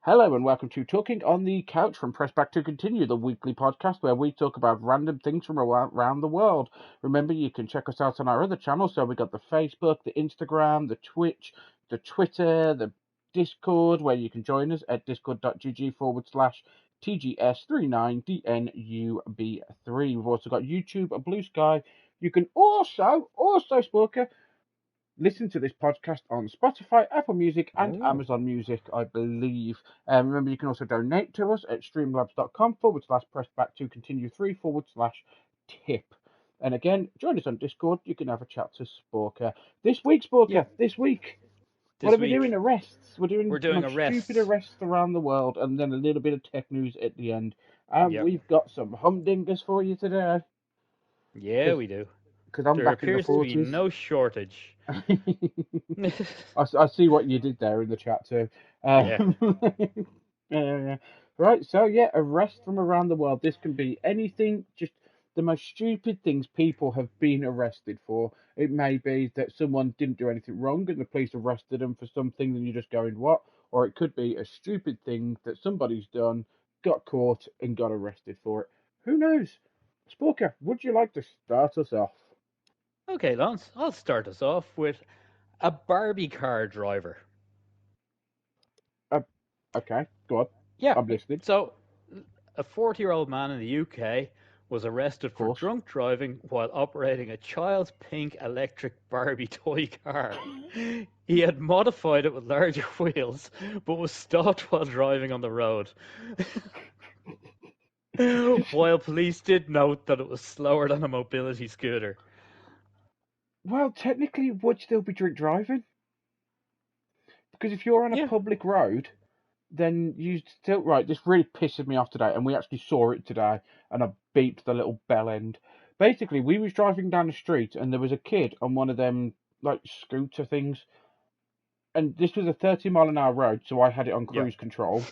Hello and welcome to Talking on the Couch from Press Back to Continue, the weekly podcast where we talk about random things from around the world. Remember, you can check us out on our other channels. So we got the Facebook, the Instagram, the Twitch, the Twitter, the Discord, where you can join us at discord.gg/TGS39DNUB3. We've also got YouTube and Blue Sky. You can also, Sporka, listen to this podcast on Spotify, Apple Music, and Amazon Music, I believe. Remember, you can also donate to us at streamlabs.com/pressback to continue 3/tip. And again, join us on Discord. You can have a chat to Sporka. This week, Sporka, what are we doing? Arrests. We're doing arrests. Stupid arrests around the world, and then a little bit of tech news at the end. We've got some humdingers for you today. Yeah, we do. Because I'm back in the 40s. There appears to be no shortage. I see what you did there in the chat too. Yeah. Right, so arrests from around the world. This can be anything, just the most stupid things people have been arrested for. It may be that someone didn't do anything wrong and the police arrested them for something and you're just going, what? Or it could be a stupid thing that somebody's done, got caught, and got arrested for it. Who knows? Sporka, would you like to start us off? Okay, Lance, I'll start us off with a Barbie car driver. Okay, go on. Yeah, I'm listening. So, a 40-year-old man in the UK was arrested for drunk driving while operating a child's pink electric Barbie toy car. He had modified it with larger wheels, but was stopped while driving on the road. While police did note that it was slower than a mobility scooter. Well, technically, it would still be drink driving. Because if you're on a public road, then you still... Right, this really pisses me off today, and we actually saw it today, and I beeped the little bell end. Basically, we was driving down the street, and there was a kid on one of them, like, scooter things. And this was a 30-mile-an-hour road, so I had it on cruise control.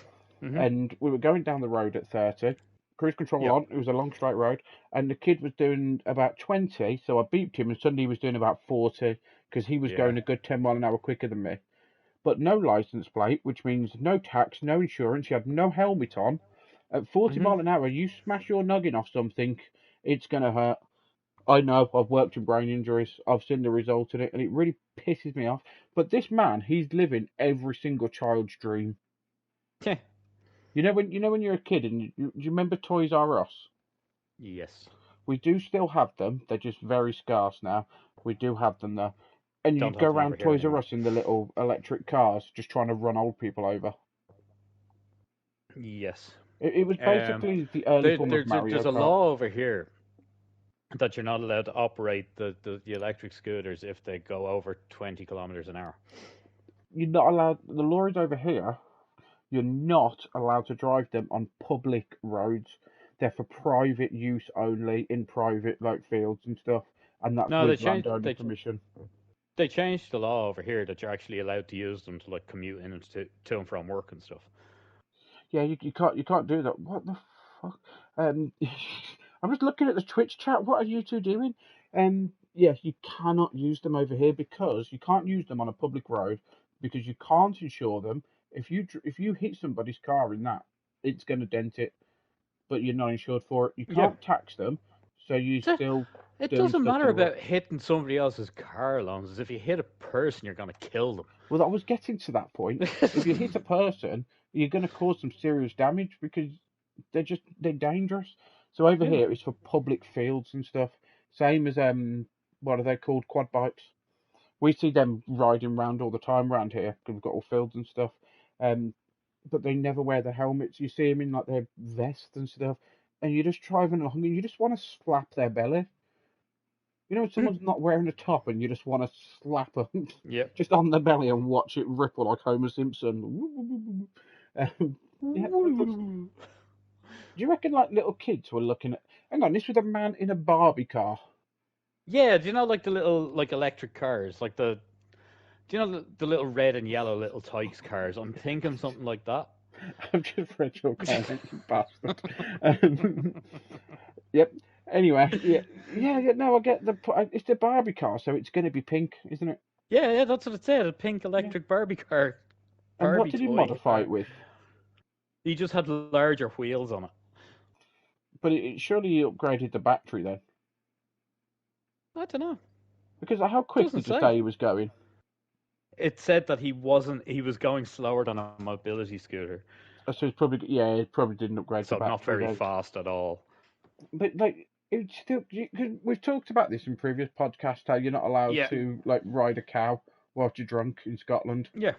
Mm-hmm. And we were going down the road at 30. Cruise control on. It was a long straight road, and the kid was doing about 20, so I beeped him, and suddenly he was doing about 40 because he was going a good 10 mile an hour quicker than me. But no license plate, which means no tax, no insurance. You had no helmet on. At 40 mile an hour, you smash your noggin off something, it's gonna hurt. I know. I've worked in brain injuries. I've seen the result in it, and it really pisses me off. But this man, he's living every single child's dream. Yeah. You know when you're a kid and you remember Toys R Us? Yes. We do still have them. They're just very scarce now. We do have them there. And you go around Toys R Us in the little electric cars just trying to run old people over. Yes. It was basically the early form of Mario Kart. There's a law over here that you're not allowed to operate the electric scooters if they go over 20 kilometers an hour. You're not allowed... The law is over here. You're not allowed to drive them on public roads. They're for private use only, in private fields and stuff. And that's with landowner permission. They changed the law over here that you're actually allowed to use them to commute in and to and from work and stuff. Yeah, you can't do that. What the fuck? I'm just looking at the Twitch chat. What are you two doing? Yes, you cannot use them over here because you can't use them on a public road because you can't insure them. If you hit somebody's car in that, it's going to dent it, but you're not insured for it. You can't tax them, so you still... It doesn't matter about hitting somebody else's car, Lance. As if you hit a person, you're going to kill them. Well, I was getting to that point. If you hit a person, you're going to cause some serious damage because they're dangerous. So over here, it's for public fields and stuff. Same as, what are they called? Quad bikes. We see them riding around all the time around here because we've got all fields and stuff. But they never wear the helmets. You see them in their vests and stuff, and you're just driving along and you just want to slap their belly. You know, someone's not wearing a top and you just want to slap them just on the belly and watch it ripple like Homer Simpson. Do you reckon little kids were looking at... Hang on, this was a man in a Barbie car. Yeah, do you know the little electric cars? Do you know the little red and yellow little Tykes cars? I'm thinking something like that. I've just read your comment, you bastard. Yep. Anyway, no, I get it's the Barbie car, so it's going to be pink, isn't it? Yeah, that's what it said. A pink electric Barbie car. And what did he modify it with? He just had larger wheels on it. But it surely upgraded the battery then. I don't know. Because how quick Doesn't did you say. say he was going? It said that he was going slower than a mobility scooter. So it's probably, yeah, it probably didn't upgrade the So not battery very then. fast at all. But like, it's still, cause we've talked about this in previous podcasts, how you're not allowed Yeah. to like ride a cow whilst you're drunk in Scotland. Yeah.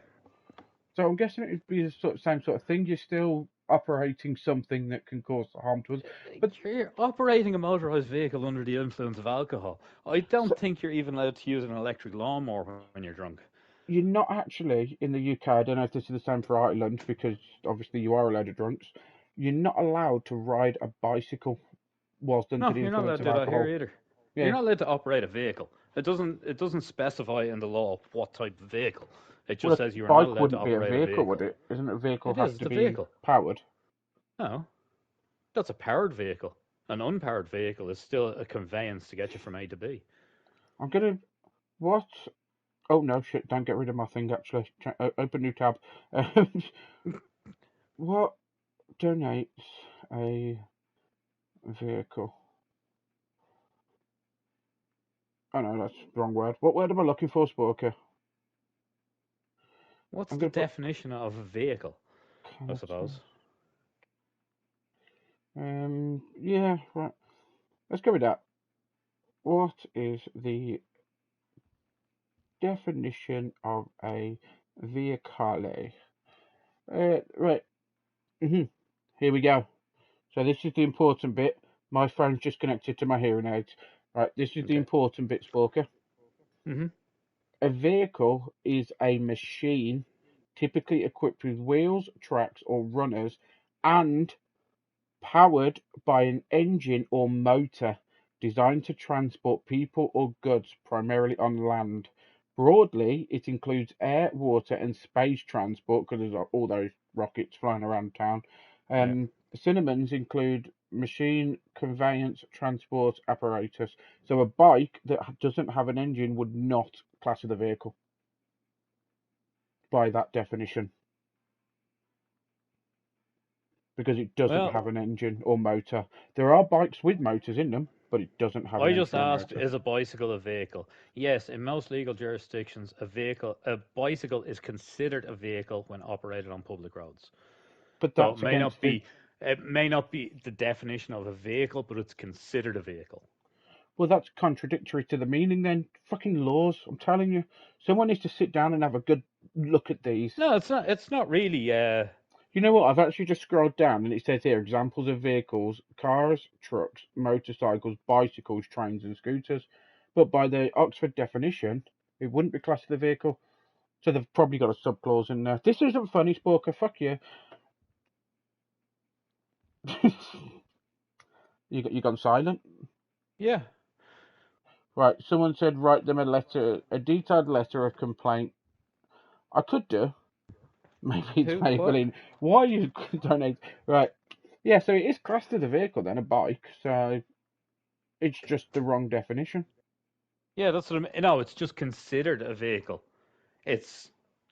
So I'm guessing it would be the same sort of thing. You're still operating something that can cause harm to us. But You're operating a motorized vehicle under the influence of alcohol. I don't so, think you're even allowed to use an electric lawnmower when you're drunk. you're not actually in the UK. I don't know if this is the same for Ireland because obviously you are a load of drunks. You're not allowed to ride a bicycle whilst under No, the you're not influence allowed of to do that here alcohol. either. You're Yeah. not allowed to operate a vehicle. It doesn't specify in the law what type of vehicle. It Well, just a says you are not bike allowed to wouldn't be a operate a vehicle, would vehicle. it? Isn't a vehicle It is. have It's to a be vehicle. powered? No, that's a powered vehicle. An unpowered vehicle is still a conveyance to get you from A to B. I'm gonna what? Oh no, shit! Don't get rid of my thing. Actually, open new tab. What donates a vehicle? Oh no, that's the wrong word. What word am I looking for, Sporka? What's I'm the gonna put. definition of a vehicle? I suppose. Yeah, right. Let's go with that. What is the definition of a vehicle? Right. Here we go. So this is the important bit. My phone's just connected to my hearing aids. Right, this is the Okay. important bit, Sporka. Mhm. A vehicle is a machine typically equipped with wheels, tracks, or runners, and powered by an engine or motor designed to transport people or goods primarily on land. Broadly, it includes air, water, and space transport because there's all those rockets flying around town. Yeah. Synonyms include machine, conveyance, transport apparatus. So a bike that doesn't have an engine would not class as a vehicle by that definition because it doesn't Well, have an engine or motor. There are bikes with motors in them, but it doesn't have an I just engine or asked, motor. is a bicycle a vehicle? Yes, in most legal jurisdictions, a bicycle is considered a vehicle when operated on public roads. But So that's against it may not be the definition of a vehicle, but it's considered a vehicle. well, that's contradictory to the meaning then. Fucking laws, I'm telling you. Someone needs to sit down and have a good look at these. No, it's not. It's not really. You know what? I've actually just scrolled down and it says here examples of vehicles: cars, trucks, motorcycles, bicycles, trains, and scooters. But by the Oxford definition, it wouldn't be classed as a vehicle. So they've probably got a subclause in there. This isn't funny, Sporker. Fuck you. You gone silent? Yeah. Right. Someone said write them a detailed letter of complaint. I could do. Maybe it's Who? What? Maybelline. Why you donate? Right. Yeah. So it is classed as a vehicle then, a bike. So it's just the wrong definition. Yeah, that's what I mean. No, it's just considered a vehicle. It's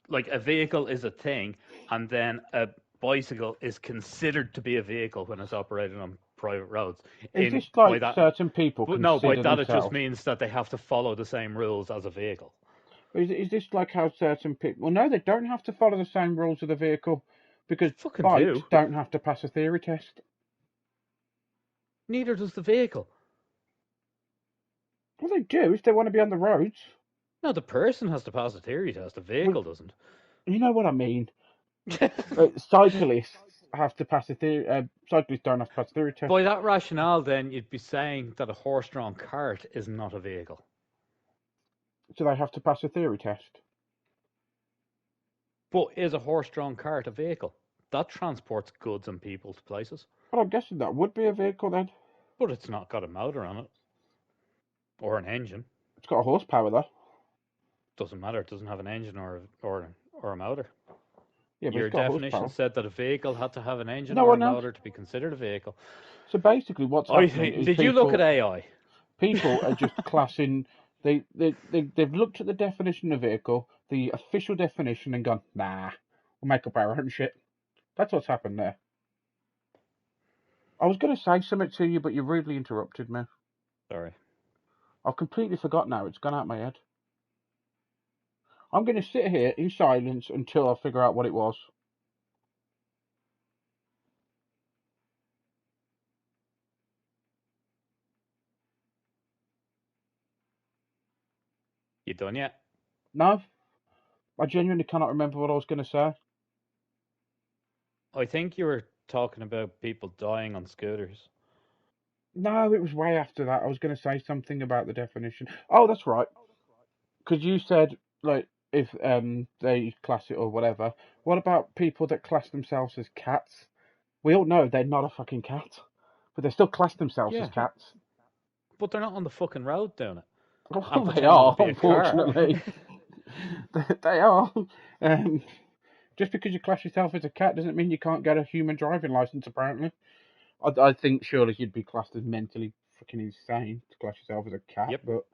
like a vehicle is a thing, and then a bicycle is considered to be a vehicle when it's operated on private roads. Is In this by like that, certain people but no, by consider that it just themselves? means that they have to follow the same rules as a vehicle. Is this like how certain people? Well, no, they don't have to follow the same rules of the vehicle because Fucking bikes do. don't have to pass a theory test. Neither does the vehicle. Well, they do if they want to be on the roads. No, the person has to pass a theory test. The Well, vehicle doesn't. you know what I mean. Cyclists have to pass a theory. Cyclists don't have to pass a theory test. By that rationale, then you'd be saying that a horse-drawn cart is not a vehicle. So they have to pass a theory test. But is a horse-drawn cart a vehicle? That transports goods and people to places. Well, I'm guessing that would be a vehicle then. But it's not got a motor on it. Or an engine. It's got a horsepower though. Doesn't matter. It doesn't have an engine or a motor. Yeah, but Your it's got definition horsepower. said that a vehicle had to have an engine No, or I a know. motor to be considered a vehicle. So basically, what's happening is Did you look at AI? People are just classing. They've looked at the definition of vehicle, the official definition, and gone, nah, we'll make up our own shit. That's what's happened there. I was going to say something to you, but you rudely interrupted me. Sorry. I've completely forgot now. It's gone out of my head. I'm going to sit here in silence until I figure out what it was. You done yet? No, I genuinely cannot remember what I was going to say. I think you were talking about people dying on scooters. No, it was way after that. I was going to say something about the definition. Oh, that's right. Because you said, like, if they class it or whatever. What about people that class themselves as cats? We all know they're not a fucking cat, but they still class themselves as Yeah. cats. But they're not on the fucking road doing it. Well, I'm they pretending to are, be a car. unfortunately. They are. Um, just because you class yourself as a cat doesn't mean you can't get a human driving license, apparently. I think surely you'd be classed as mentally fucking insane to class yourself as a cat, Yep. but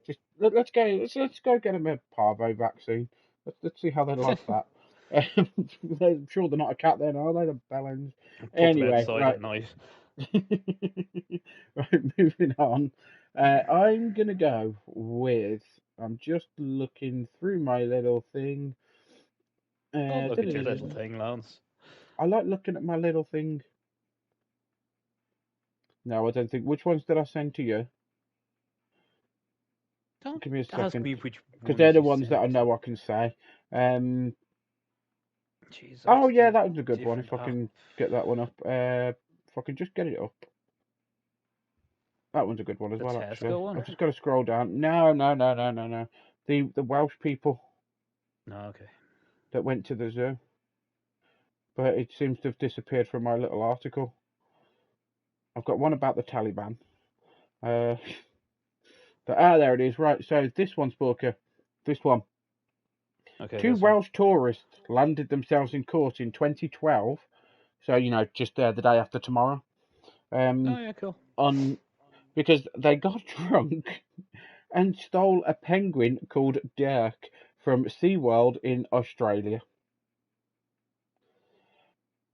just let's go get them a parvo vaccine. Let's see how they like that. I'm sure they're not a cat then, are they? The bellends. Put them Anyway, outside right. at night. Right, moving on. I'm gonna go with. I'm just looking through my little thing. Don't look at your little thing, Loanz. I like looking at my little thing. No, I don't think. Which ones did I send to you? Don't Give me a ask second, me which because they're ones the you ones that I sent. know I can say. Jeez, Oh that's yeah, the that was a good one. different If I app. can get that one up, if I can just get it up, that one's a good one as The well. Actually, Tesco one? I've just got to scroll down. No. The Welsh people No, okay. that went to the zoo, but it seems to have disappeared from my little article. I've got one about the Taliban. There it is. Right, so this one, Sporka, this one. Okay, Two this one. Welsh tourists landed themselves in court in 2012. So just the day after tomorrow. Oh, yeah, cool. On because they got drunk and stole a penguin called Dirk from SeaWorld in Australia.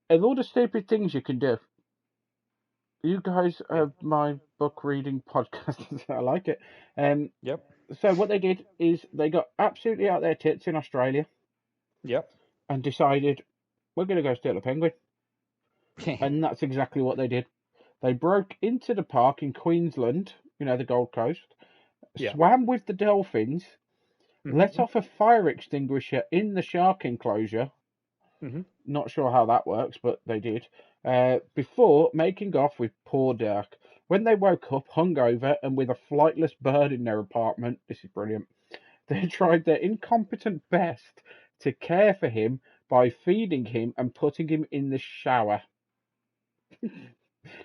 Of all the stupid things you can do, you guys Yep. are my book reading podcast. I like it. Yep. So what they did is they got absolutely out their tits in Australia Yep. and decided we're going to go steal a penguin. And that's exactly what they did. They broke into the park in Queensland, the Gold Coast, Yeah. swam with the dolphins, Mm-hmm. let off a fire extinguisher in the shark enclosure. Mm-hmm. Not sure how that works, but they did. Before making off with poor Dirk. When they woke up, hungover, and with a flightless bird in their apartment, this is brilliant, they tried their incompetent best to care for him by feeding him and putting him in the shower.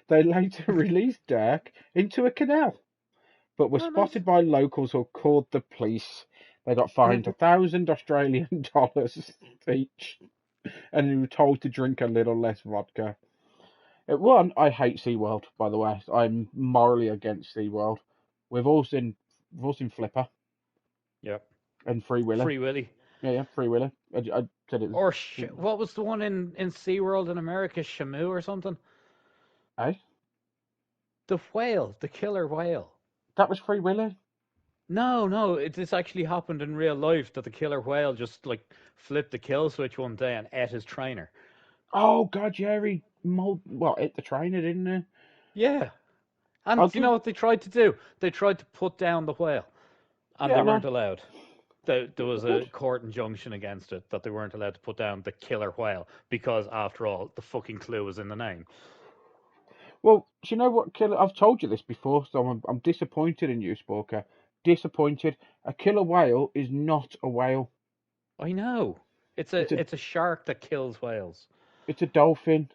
They later released Dirk into a canal, but were Oh, nice. spotted by locals who called the police. They got fined $1,000 each and were told to drink a little less vodka. At one, I hate SeaWorld, by the way. I'm morally against SeaWorld. We've all seen Flipper Yep. and Free Willy. Free Willy. Yeah, Free Willy. I said it was. Or what was the one in SeaWorld in America? Shamu or something? Eh? The whale, the killer whale. That was Free Willy. No, this actually happened in real life. That the killer whale just like flipped the kill switch one day and ate his trainer. Oh God, Jerry ate the trainer, didn't he? Yeah, I'll and you give. know what they tried to do? They tried to put down the whale, and they Yeah, well, weren't allowed. There was good. a court injunction against it that they weren't allowed to put down the killer whale because, after all, the fucking clue was in the name. Well, do you know what killer? I've told you this before, so I'm disappointed in you, Sporka. Disappointed. A killer whale is not a whale. I know. It's It's a a shark that kills whales. it's a dolphin.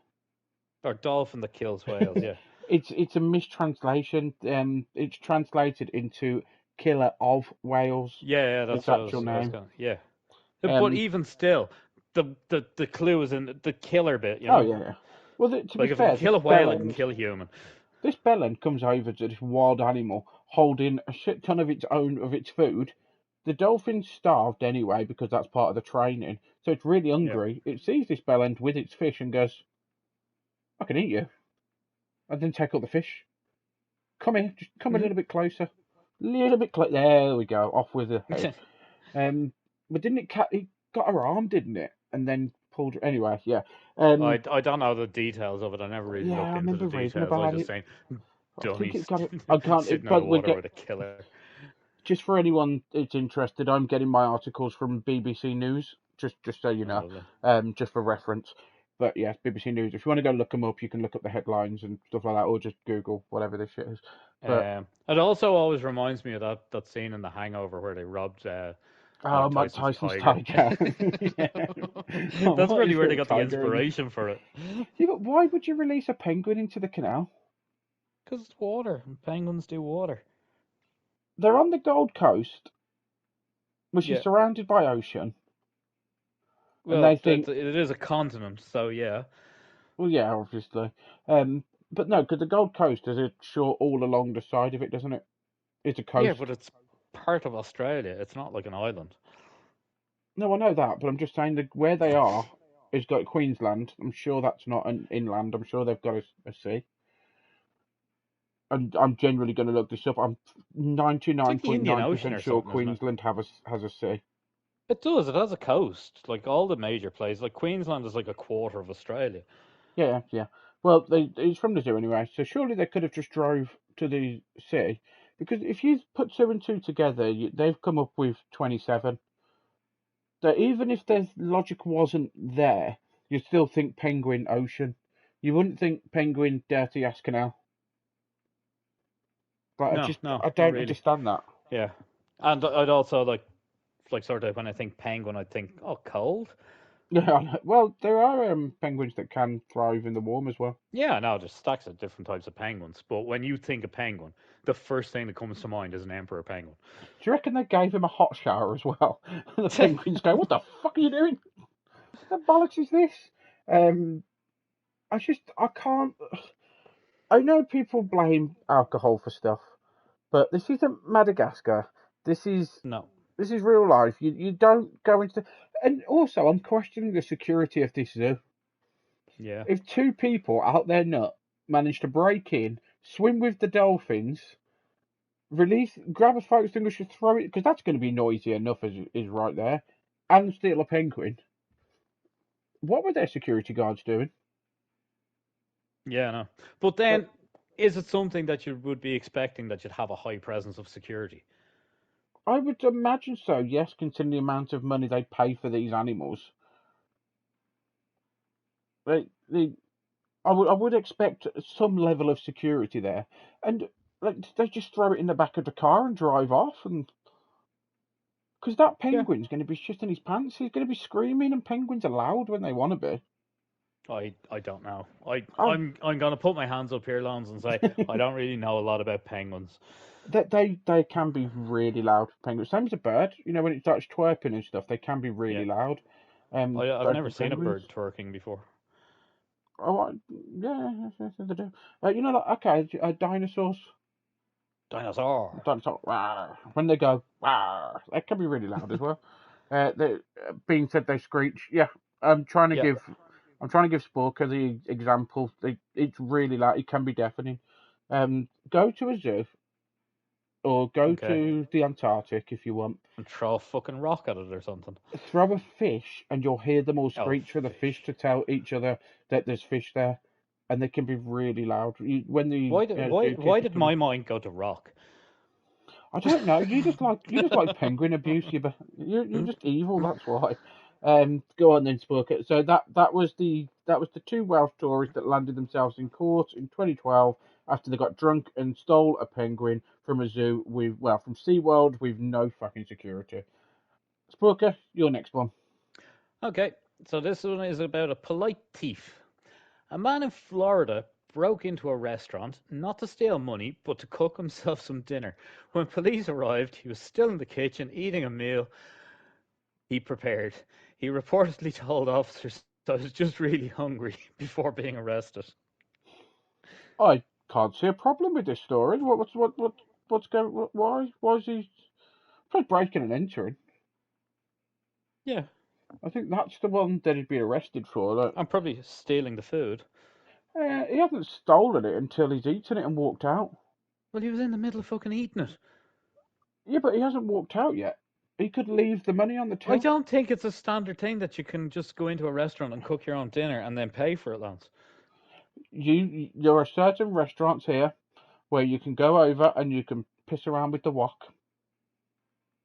Or dolphin that kills whales, yeah. It's a mistranslation. It's translated into killer of whales. Yeah, Its that's what actual I was name. going. Yeah, but Um. even still, the clue is in the killer bit. You Oh know, yeah. Well, to be like if it can fair, this kill a whale, it can bellend, kill a human. this bellend comes over to this wild animal holding a shit ton of its food. The dolphin's starved anyway because that's part of the training, so it's really Yeah. hungry. It sees this bellend with its fish and goes, "I can eat you." and then take all the fish. Come here, just come a little bit closer. Little bit closer. There we go. Off with the head. But didn't it got her arm, didn't it? And then pulled her. Anyway, yeah. I don't know the details of it. I never really Yeah, looked I into the remember reading details. I was about just it. saying, I think it dummies got it. I can't. sitting in the But we'll water get. with a killer. Just for anyone that's interested, I'm getting my articles from BBC News. Just so you Oh, know, lovely. just for reference. But yeah, BBC News. If you want to go look them up, you can look up the headlines and stuff like that, or just Google whatever this shit is. But It also always reminds me of that scene in The Hangover where they robbed Mike Mike Tyson's Tyson's tiger. tiger. Yeah. That's What really is where they little got the tiger in? inspiration for it. Yeah, but why would you release a penguin into the canal? Because it's water, and penguins do water. They're on the Gold Coast, which is Yeah. surrounded by ocean, and they Well, think, it is a continent, so yeah. well, yeah, obviously. But no, because the Gold Coast is a shore all along the side of it, doesn't it? It's a Yeah, but coast. it's part of Australia. It's not like an island. No, I know that, but I'm just saying that where they are is like Queensland. I'm sure that's not an inland. I'm sure they've got a sea. And I'm generally going to look this up. I'm It's like the Indian Ocean 99% or sure something, isn't it? Queensland has a sea. It does. It has a coast, like all the major places. Like Queensland is like a quarter of Australia. Yeah, yeah. Well, it's from the zoo anyway, so surely they could have just drove to the sea. Because if you put two and two together, they've come up with 27. So even if the logic wasn't there, you still think penguin ocean. You wouldn't think penguin dirty ass canal. But No, no, I not don't really. understand that. Yeah, and I'd also like sort of when I think penguin, I'd think oh cold. Yeah, well, there are penguins that can thrive in the warm as well. Yeah, no, there's stacks of different types of penguins. But when you think of penguin, the first thing that comes to mind is an emperor penguin. Do you reckon they gave him a hot shower as well? And the penguins go, "What the fuck are you doing? What the bollocks is this?" Um, I can't. I know people blame alcohol for stuff, but this isn't Madagascar. This is No. this is real life. You don't go into. And also, I'm questioning the security of this zoo. Yeah. If two people out there nut manage to break in, swim with the dolphins, grab a photo extinguisher, throw it, because that's going to be noisy enough as is right there, and steal a penguin. What were their security guards doing? Yeah, no. But But then, is it something that you would be expecting that you'd have a high presence of security? I would imagine so, yes, considering the amount of money they pay for these animals. They I would expect some level of security there, and like they just throw it in the back of the car and drive off, and because that Yeah. penguin's going to be shitting his pants, he's going to be screaming, and penguins are loud when they want to be. I don't know. I Oh, I'm gonna put my hands up here, Lance, and say I don't really know a lot about penguins. they can be really loud. Penguins, same as a bird. You know when it starts twerping and stuff, they can be Yeah. really loud. I've So never do seen a penguins. bird twerking before. Oh, yeah, yes, they do. You know, like, okay, dinosaurs. Dinosaur. Dinosaur. When they go, they can be really loud as well. Being said, they screech. Yeah, I'm trying to Yeah. give. I'm trying to give Sporka the example. It's really loud. It can be deafening. Go to a zoo or go Okay. to the Antarctic if you want. And throw a fucking rock at it or something. Throw a fish, and you'll hear them all Oh, screech for the fish fish. to tell each other that there's fish there, and they can be really loud. When the Why zookeeper did comes, my mind go to rock? I don't know. You just like penguin abuse. You're just evil. That's why. Go on then, Sporka. So that was the two Welsh tourists that landed themselves in court in 2012 after they got drunk and stole a penguin from a zoo from SeaWorld with no fucking security. Sporka, your next one. Okay, so this one is about a polite thief. A man in Florida broke into a restaurant not to steal money but to cook himself some dinner. When police arrived, he was still in the kitchen eating a meal he prepared. He reportedly told officers that he was just really hungry before being arrested. I can't see a problem with this story. What's going? Why is he? Probably breaking and entering. Yeah, I think that's the one that he'd be arrested for. I'm probably stealing the food. He hasn't stolen it until he's eaten it and walked out. Well, he was in the middle of fucking eating it. Yeah, but he hasn't walked out yet. He could leave the money on the I till. don't think it's a standard thing that you can just go into a restaurant and cook your own dinner and then pay for it, Lance. There are certain restaurants here where you can go over and you can piss around with the wok.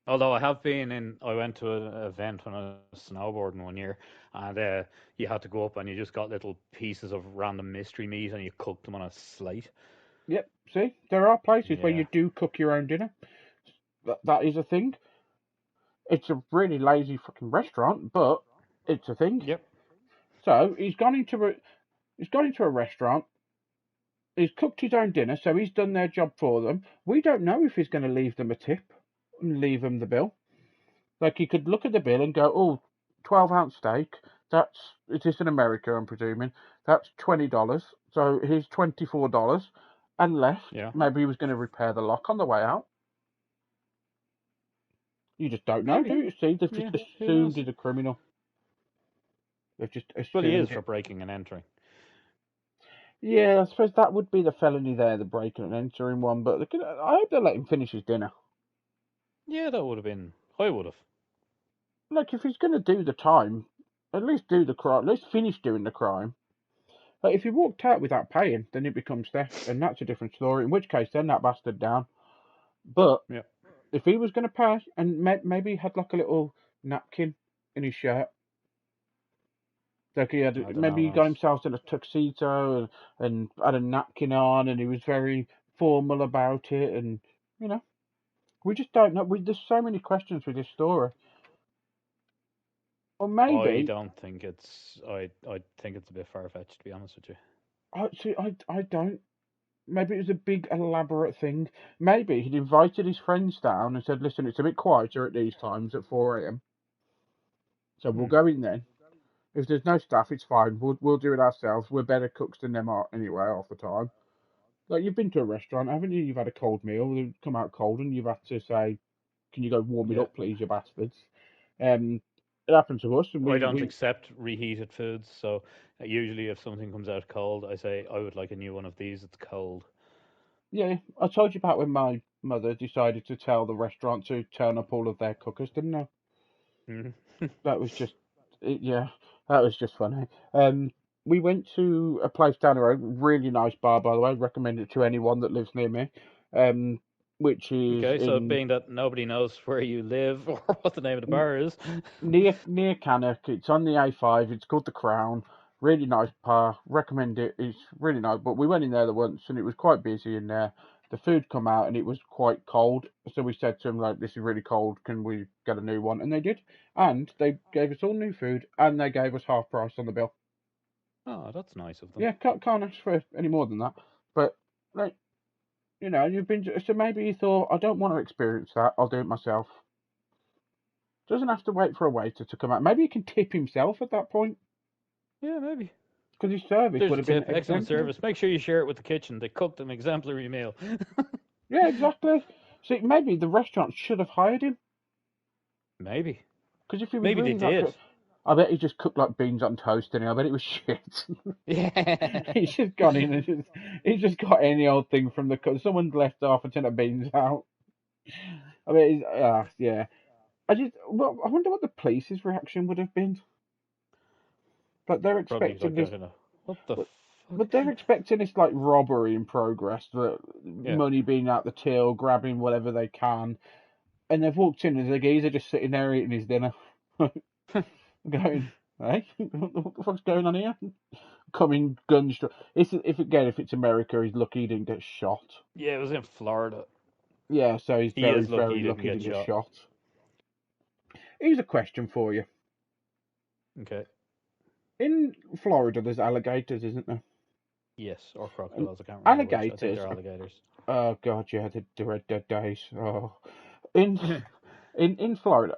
Although I went to an event when I was snowboarding one year, and you had to go up and you just got little pieces of random mystery meat and you cooked them on a slate. Yep, see, there are places where you Yeah. do cook your own dinner. That is a thing. It's a really lazy fucking restaurant, but it's a thing. Yep. So he's gone into a restaurant. He's cooked his own dinner, so he's done their job for them. We don't know if he's going to leave them a tip and leave them the bill. Like he could look at the bill and go, "Oh, 12-ounce steak. Is this in America? I'm presuming that's $20. So here's $24." And left. Yeah. Maybe he was going to repair the lock on the way out. You just don't know, Maybe. do you? See, they've just Yeah. Who assumed knows? he's a criminal. They've just Well, he is assumed for it. breaking and entering. Yeah, I suppose that would be the felony there, the breaking and entering one. But I hope they let him finish his dinner. Yeah, that would have been. I would have. Like, if he's going to do the time, at least do the crime. At least finish doing the crime. But if he walked out without paying, then it becomes theft, and that's a different story. In which case, then that bastard down. But Yeah. if he was going to pay, and maybe he had like a little napkin in his shirt, like I don't maybe know, he got Lance. himself in a tuxedo and had a napkin on, and he was very formal about it, and you know, we just don't know. There's so many questions with this story. Or I maybe don't think it's. I think it's a bit far fetched, to be honest with you. I don't. Maybe it was a big elaborate thing. Maybe he'd invited his friends down and said, "Listen, it's a bit quieter at these times at 4 a.m. So we'll Hmm. go in then. If there's no staff, it's fine. We'll do it ourselves. We're better cooks than them are anyway, half the time." Like you've been to a restaurant, haven't you? You've had a cold meal, they've come out cold, and you've had to say, "Can you go warm it Yeah. up, please, you bastards?" Um, it happened to us, and I we don't we accept reheated foods, so usually if something comes out cold, I say I would like a new one of these. It's cold. yeah. I told you about when my mother decided to tell the restaurant to turn up all of their cookers, didn't I? Mhm. That was just, yeah, that was just funny. We went to a place down the road, really nice bar, by the way. Recommend it to anyone that lives near me. Um, which is Okay, so in being that nobody knows where you live or what the name of the bar is. near Cannock. It's on the A5. It's called the Crown. Really nice bar. Recommend it. It's really nice. But we went in there the once and it was quite busy in there. The food come out and it was quite cold. So we said to them like, "This is really cold. Can we get a new one?" And they did. And they gave us all new food and they gave us half price on the bill. Oh, that's nice of them. Yeah, can't ask for any more than that. But like, you've been so maybe you thought, "I don't want to experience that. I'll do it myself." Doesn't have to wait for a waiter to come out. Maybe he can tip himself at that point Yeah, maybe. because his service There's would a have been tip. Excellent exemplary. service. Make sure you share it with the kitchen. They cooked an exemplary meal. Yeah, exactly. See, maybe the restaurant should have hired him Maybe. because if he was Maybe they really that did. good, I bet he just cooked like beans on toast, and I bet it was shit. Yeah. He's just gone in and he's just got any old thing from the cook. Someone's left half a tin of beans out. I mean, yeah. Well, I wonder what the police's reaction would have been. Like they're Probably expecting like, this, I don't know. What the but fuck? they're expecting this like robbery in progress, the Yeah. money being out the till, grabbing whatever they can, and they've walked in and the geezer just sitting there eating his dinner, going, "Hey, what the fuck's going on here?" Coming guns. If it's America, he's lucky he didn't get shot. Yeah, it was in Florida. Yeah, so he's He very is lucky very he didn't lucky he get didn't get shot. shot. Here's a question for you. Okay. In Florida, there's alligators, isn't there? Yes, or And crocodiles. I can't remember which. I think alligators. they're alligators. Oh God, yeah, the Red Dead days. Oh, in in Florida,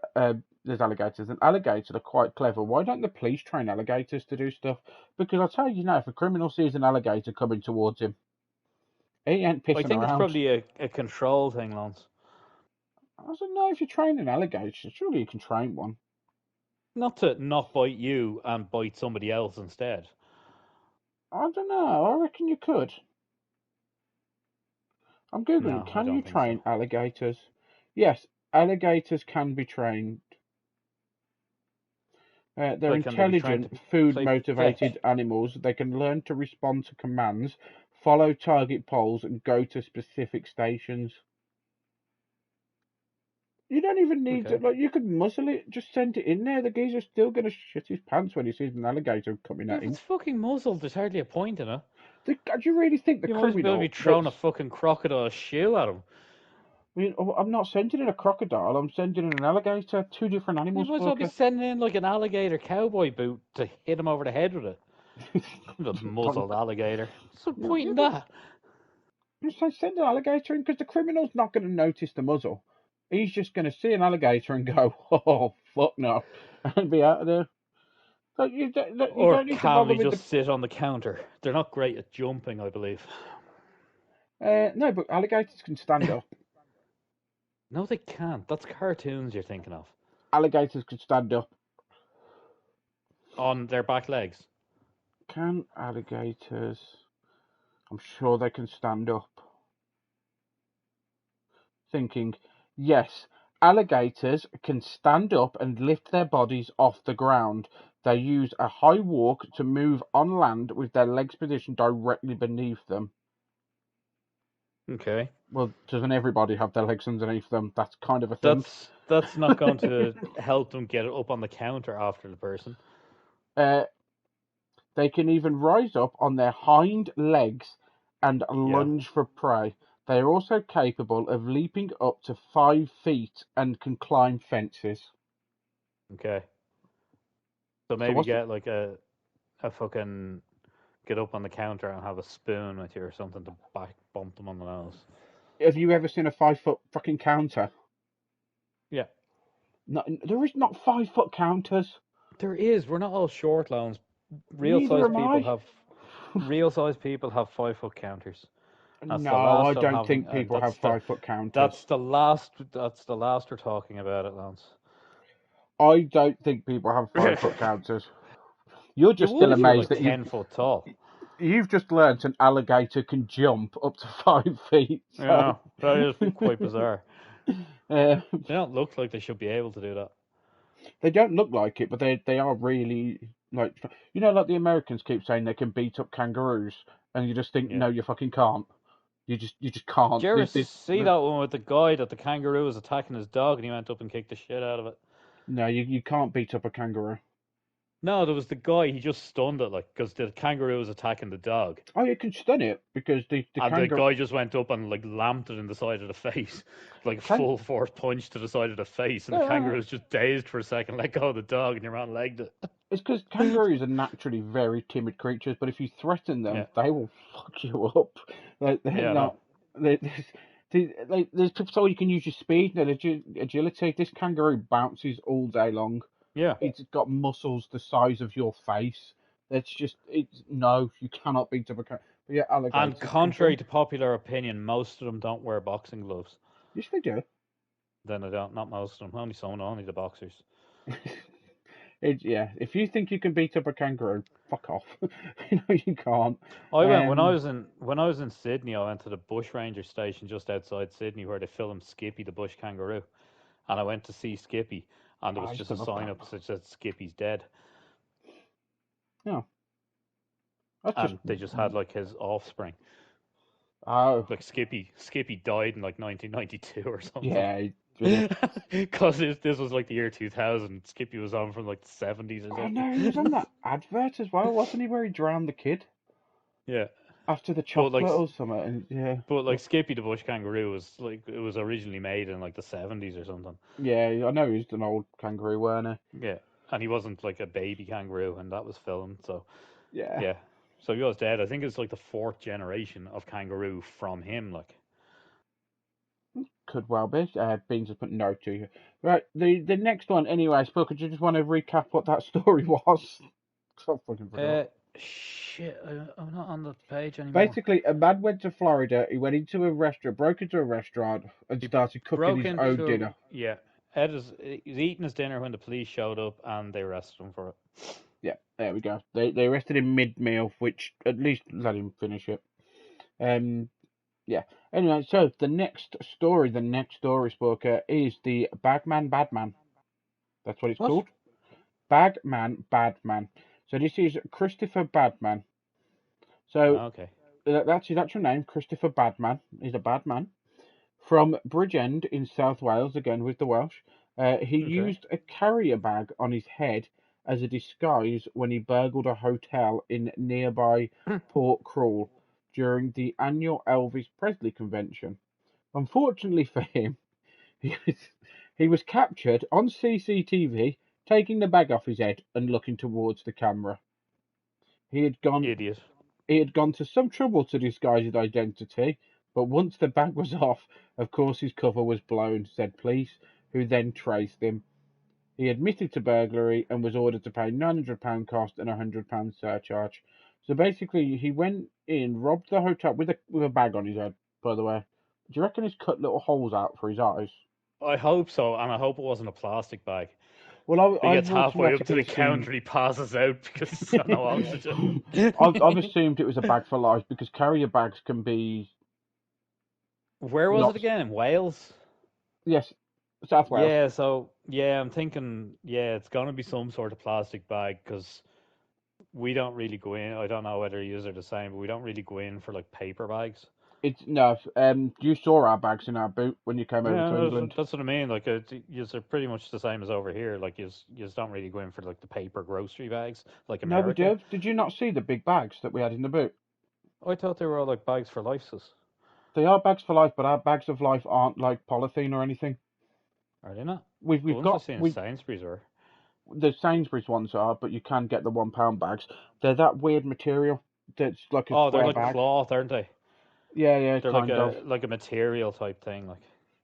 there's alligators, and alligators are quite clever. Why don't the police train alligators to do stuff? Because I tell you now, if a criminal sees an alligator coming towards him, he ain't I pissing think it's around. probably a control thing, Lance. I said, no, if you train an alligator, surely you can train one. Not to not bite you and bite somebody else instead. I don't know. I reckon you could. I'm googling. No, I Can you don't think so. train alligators? Yes, alligators can be trained. They're Like, can they be trained to intelligent, play fetch? food-motivated animals. They can learn to respond to commands, follow target poles, and go to specific stations. You don't even need to, Okay. like, you could muzzle it, just send it in there. The geezer's still going to shit his pants when he sees an alligator coming Yeah, at if him. it's fucking muzzled, there's hardly a point in it. Do you really think the You might as well be criminal throwing a that's... fucking crocodile shoe at him. I mean, I'm not sending in a crocodile, I'm sending in an alligator. Two different You animals, might as well be Sporka. sending in like an alligator cowboy boot to hit him over the head with it. The Bonk. muzzled alligator. What's the No, point yeah, in but that? send an alligator in because the criminal's not going to notice the muzzle. He's just going to see an alligator and go, "Oh fuck no," and be out of there. So you Or don't need to bother calmly with the. just sit on the counter. They're not great at jumping, I believe. No, but alligators can stand up. No, they can't. That's cartoons you're thinking of. Alligators can stand up. On their back legs. Can alligators? I'm sure they can stand up. Thinking, yes, alligators can stand up and lift their bodies off the ground. They use a high walk to move on land with their legs positioned directly beneath them. Okay. Well, doesn't everybody have their legs underneath them? That's kind of a thing. That's not going to help them get up on the counter after the person. They can even rise up on their hind legs and Yeah. lunge for prey. They are also capable of leaping up to 5 feet and can climb fences. Okay. So So maybe what's the, get like a fucking get up on the counter and have a spoon with you or something to back bump them on the nose. have you ever seen a 5 foot fucking counter? Yeah. No, there is not 5 foot counters. There is. We're not all short loans. Neither am I. Real size people have 5 foot counters. That's the No, I last I'm don't having, think and people have 5 foot counters. that's the last we're talking about it, Lance. I don't think people have 5 foot counters. You're You just would still if you were amazed like that 10 foot tall. you've just learnt an alligator can jump up to 5 feet. So Yeah, that is quite bizarre. uh, They don't look like they should be able to do that. they don't look like it, but they are really like like the Americans keep saying they can beat up kangaroos, and you just think Yeah. no, you fucking can't. You just can't. Did you ever see that one with the guy that the kangaroo was attacking his dog and he went up and kicked the shit out of it? No, you can't beat up a kangaroo. No, there was the guy. He just stunned it, like, because the kangaroo was attacking the dog, Oh, you can stun it because the and the kangaroo. guy just went up and like lamped it in the side of the face, like a Kan- full force punch to the side of the face, and the uh, kangaroo was just dazed for a second, let go of the dog, and your man legged it. it's because kangaroos are naturally very timid creatures, but if you threaten them, Yeah, they will fuck you up. Like they're yeah, no, not. They, there's so you can use your speed and agility. This kangaroo bounces all day long. yeah. It's got muscles the size of your face. It's no, you cannot beat up a cat. But yeah, And alligators can contrary jump. to popular opinion, most of them don't wear boxing gloves. Yes, they do. Then I don't, not most of them. Only some, only the boxers. Yeah, if you think you can beat up a kangaroo, fuck off. You can't. I went Um, when I was in Sydney. I went to the bushranger station just outside Sydney where they filmed Skippy the bush kangaroo, and I went to see Skippy, and there was I used just to a love sign that. up that said Skippy's dead, Yeah, that's just and they just had like his offspring. oh Like Skippy died in like 1992 or something. yeah, brilliant. Because this was like the year 2000. Skippy was on from like the 70s or Oh no, he was on something. that advert as well, wasn't he? Where he drowned the kid Yeah, after the but like chocolate or something. And yeah, but like Skippy the bush kangaroo was like it was originally made in like the 70s or something. yeah, I know he's an old kangaroo, weren't Yeah, and he wasn't like a baby kangaroo, and that was filmed. So he? Yeah, yeah, so he was dead. I think it's like the fourth generation of kangaroo from him. Like, could well be. Beans has put no to you. Right, the next one anyway. Spook, do you just want to recap what that story was? 'Cause I fucking forgot. shit, I'm not on the page anymore. Basically, a man went to Florida. He went into a restaurant, broke into a restaurant, and He started cooking broke his own into dinner. yeah. He was eating his dinner when the police showed up, and they arrested him for it. Yeah, there we go. They arrested him mid-meal, which at least let him finish it. Yeah. Anyway, so the next story, Sporka, is the Bagman Badman. That's what it's What? called. Bagman Badman. So this is Christopher Badman. So Okay. that's his actual name, Christopher Badman. He's a bad man. From Bridgend in South Wales, again with the Welsh. He Okay. used a carrier bag on his head as a disguise when he burgled a hotel in nearby Port Crawley during the annual Elvis Presley convention. Unfortunately for him, he was, he was captured on CCTV taking the bag off his head and looking towards the camera. He had gone Idiot. he had gone to some trouble to disguise his identity, but once the bag was off, of course his cover was blown, said police, who then traced him. He admitted to burglary and was ordered to pay £900 cost and £100 surcharge. So basically, he went in, robbed the hotel with a bag on his head. By the way, do you reckon he's cut little holes out for his eyes? I hope so, and I hope it wasn't a plastic bag. Well, He gets I've halfway up to automatically the assumed. counter and he passes out because he's got no oxygen. I've assumed it was a bag for life because carrier bags can be Where was it not. again? In Wales? Yes, South Wales. Yeah, so, yeah, I'm thinking, yeah, it's going to be some sort of plastic bag because we don't really go in. I don't know whether you are the same, but we don't really go in for like paper bags. It's no. You saw our bags in our boot when you came over to Yeah, England. that's what I mean. Like, you're pretty much the same as over here. Like, you don't really go in for like the paper grocery bags like No, we America. did. Did you not see the big bags that we had in the boot? I thought they were all like bags for lices. They are bags for life, but our bags of life aren't like polythene or anything. Are they not? The We've ones I got see in we Sainsbury's are. the Sainsbury's ones are, but you can get the £1 bags. They're that weird material that's like a Oh, they're square like bag. cloth, aren't they? Yeah, yeah, They're like kind of. a material type thing. Like,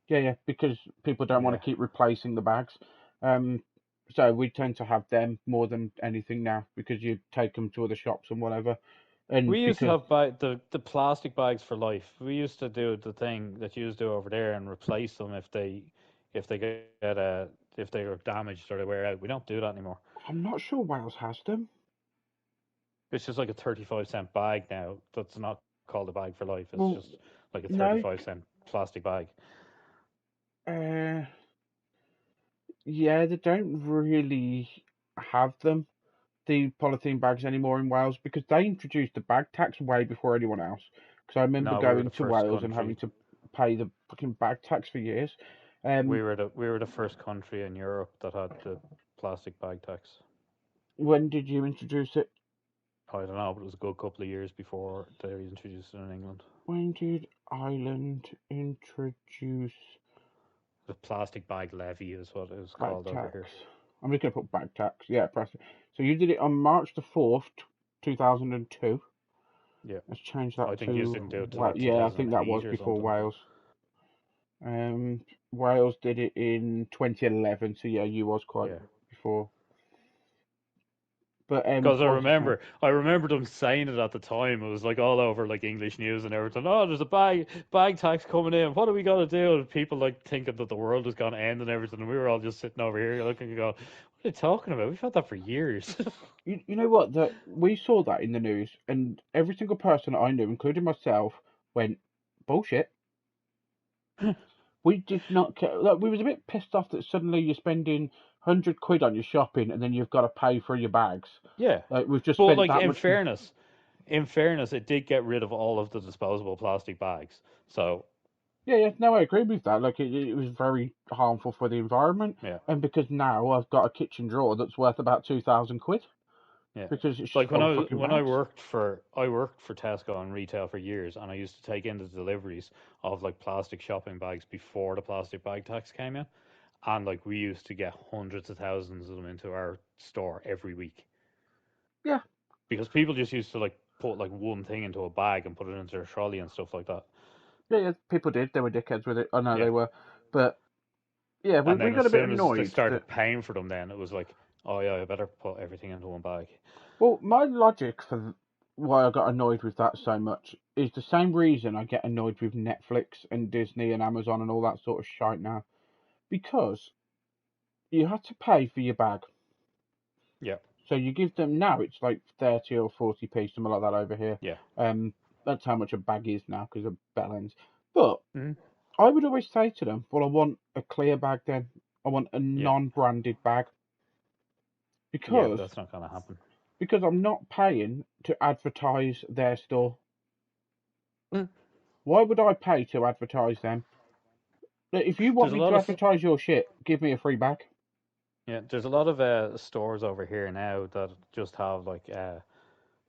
Yeah, yeah, because people don't want yeah. to keep replacing the bags. Um, so we tend to have them more than anything now because you take them to other shops and whatever. And We used to because have the plastic bags for life. We used to do the thing that you used to do over there and replace them if they get if they are damaged or they wear out. We don't do that anymore. I'm not sure Wales has them. It's just like a 35-cent bag now. That's not called a bag for life. It's Well, just like a no, 35-cent plastic bag. uh, yeah, they don't really have them, the polythene bags anymore in Wales because they introduced the bag tax way before anyone else. Because I remember No, we were the going to first Wales and having country. to pay the fucking bag tax for years. Um, We were the first country in Europe that had the plastic bag tax. when did you introduce it? I don't know, but it was a good couple of years before they introduced it in England. When did Ireland introduce The plastic bag levy is what it was bag called over tax? here. I'm just gonna put bag tax. Yeah, press it. So you did it on March the 4th, 2002. Yeah, Let's change I that think you to didn't do it till well, like yeah, I think that 2008 was or before something. Wales. Wales did it in 2011, so yeah, you was quite Yeah, before. But because what was I saying? I remember them saying it at the time. It was like all over like English news and everything. Oh, there's a bag tax coming in. What are we gonna do? And people like thinking that the world was gonna end and everything. And we were all just sitting over here looking and go, what are they talking about? We've had that for years. You know what? That we saw that in the news, and every single person I knew, including myself, went bullshit. We did not care. Like, we was a bit pissed off that suddenly you're spending £100 on your shopping, and then you've got to pay for your bags. Yeah, Like we've just but spent like that much. in fairness, it did get rid of all of the disposable plastic bags. So Yeah, yeah. No, I agree with that. Like it was very harmful for the environment, yeah, and because now I've got a kitchen drawer that's worth about £2,000 yeah. because it's just Like full of fucking when I bags. worked for Tesco in retail for years, and I used to take in the deliveries of like plastic shopping bags before the plastic bag tax came in, and like we used to get hundreds of thousands of them into our store every week Yeah, because people just used to like put like one thing into a bag and put it into their trolley and stuff like that. yeah, yeah. People did. They were dickheads with it. I know Yeah, they were, but yeah, we and we then got as a bit soon as they annoyed that. started paying for them, then it was like, oh yeah, I better put everything into one bag. Well, my logic for why I got annoyed with that so much is the same reason I get annoyed with Netflix and Disney and Amazon and all that sort of shite now. Because you had to pay for your bag. Yeah, So you give them now. It's like 30 or 40p, something like that over here. Yeah. That's how much a bag is now because of Bellends. But Mm-hmm. I would always say to them, "Well, I want a clear bag. Then I want a Yeah. non-branded bag Yeah, but because that's not gonna happen. I'm not paying to advertise their store. Mm. Why would I pay to advertise them? If you want There's a me lot to of advertise your shit, give me a free bag." there's a lot of stores over here now that just have like do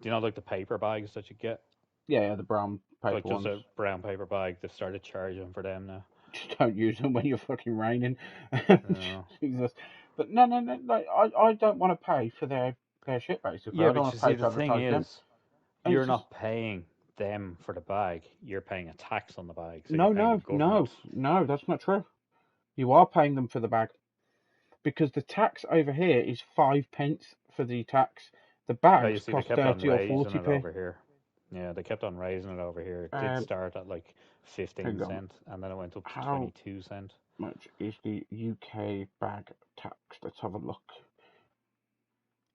you know like the paper bags that you get? Yeah, the brown Like paper just ones. a brown paper bag. They've started charging for them now. Just don't use them when you're fucking raining. No. Jesus. But no, no, no. Like, I don't want to pay for their shit. Basically, Yeah, I don't but want you to pay see, to the thing advertise them. is, And it's you're just not paying them for the bag. You're paying a tax on the bag, so you're no, paying the no, government. no, no. That's not true. You are paying them for the bag because the tax over here is 5p for the tax. The Oh, you bags see, they cost kept on 30 or raising it 40p. over here. Yeah, they kept on raising it over here. It did Um, start at like 15 hang on. cent, and then it went up to How 22 cent. much is the UK bag tax? Let's have a look.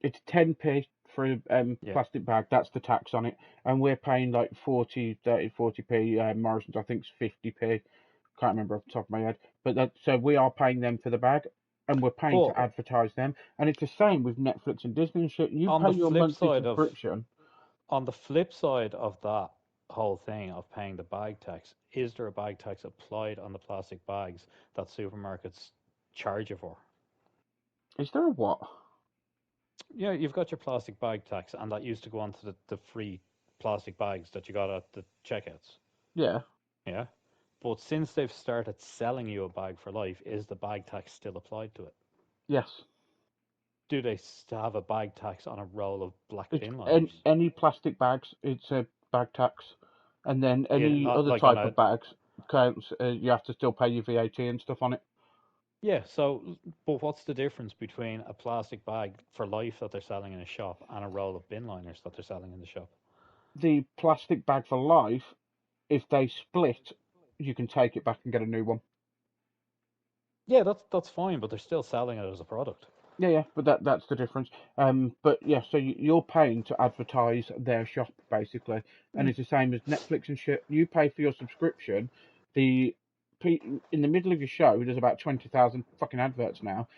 It's 10p for a Yeah. plastic bag. That's the tax on it, and we're paying like 40, 30, 40p. Morrison's, I think, is 50p. Can't remember off the top of my head, but so we are paying them for the bag, and we're paying But to advertise them. And it's the same with Netflix and Disney and shit. You on pay the your flip monthly side of subscription. on the flip side of that whole thing of paying the bag tax, is there a bag tax applied on the plastic bags that supermarkets charge you for? Is there a what? Yeah, you've got your plastic bag tax, and that used to go onto the free plastic bags that you got at the checkouts. Yeah. Yeah. But since they've started selling you a bag for life, is the bag tax still applied to it? Yes. Do they have a bag tax on a roll of black It's bin liners? any plastic bags. It's a bag tax, and then Yeah, any not other like on type a. of bags counts. You have to still pay your VAT and stuff on it. Yeah, so, but what's the difference between a plastic bag for life that they're selling in a shop and a roll of bin liners that they're selling in the shop? The plastic bag for life, if they split, you can take it back and get a new one. Yeah, that's fine, but they're still selling it as a product. Yeah, yeah, but that's the difference. But yeah, so you're paying to advertise their shop basically, and Mm. it's the same as Netflix and shit. You pay for your subscription. The in the middle of your show, there's about 20,000 fucking adverts now,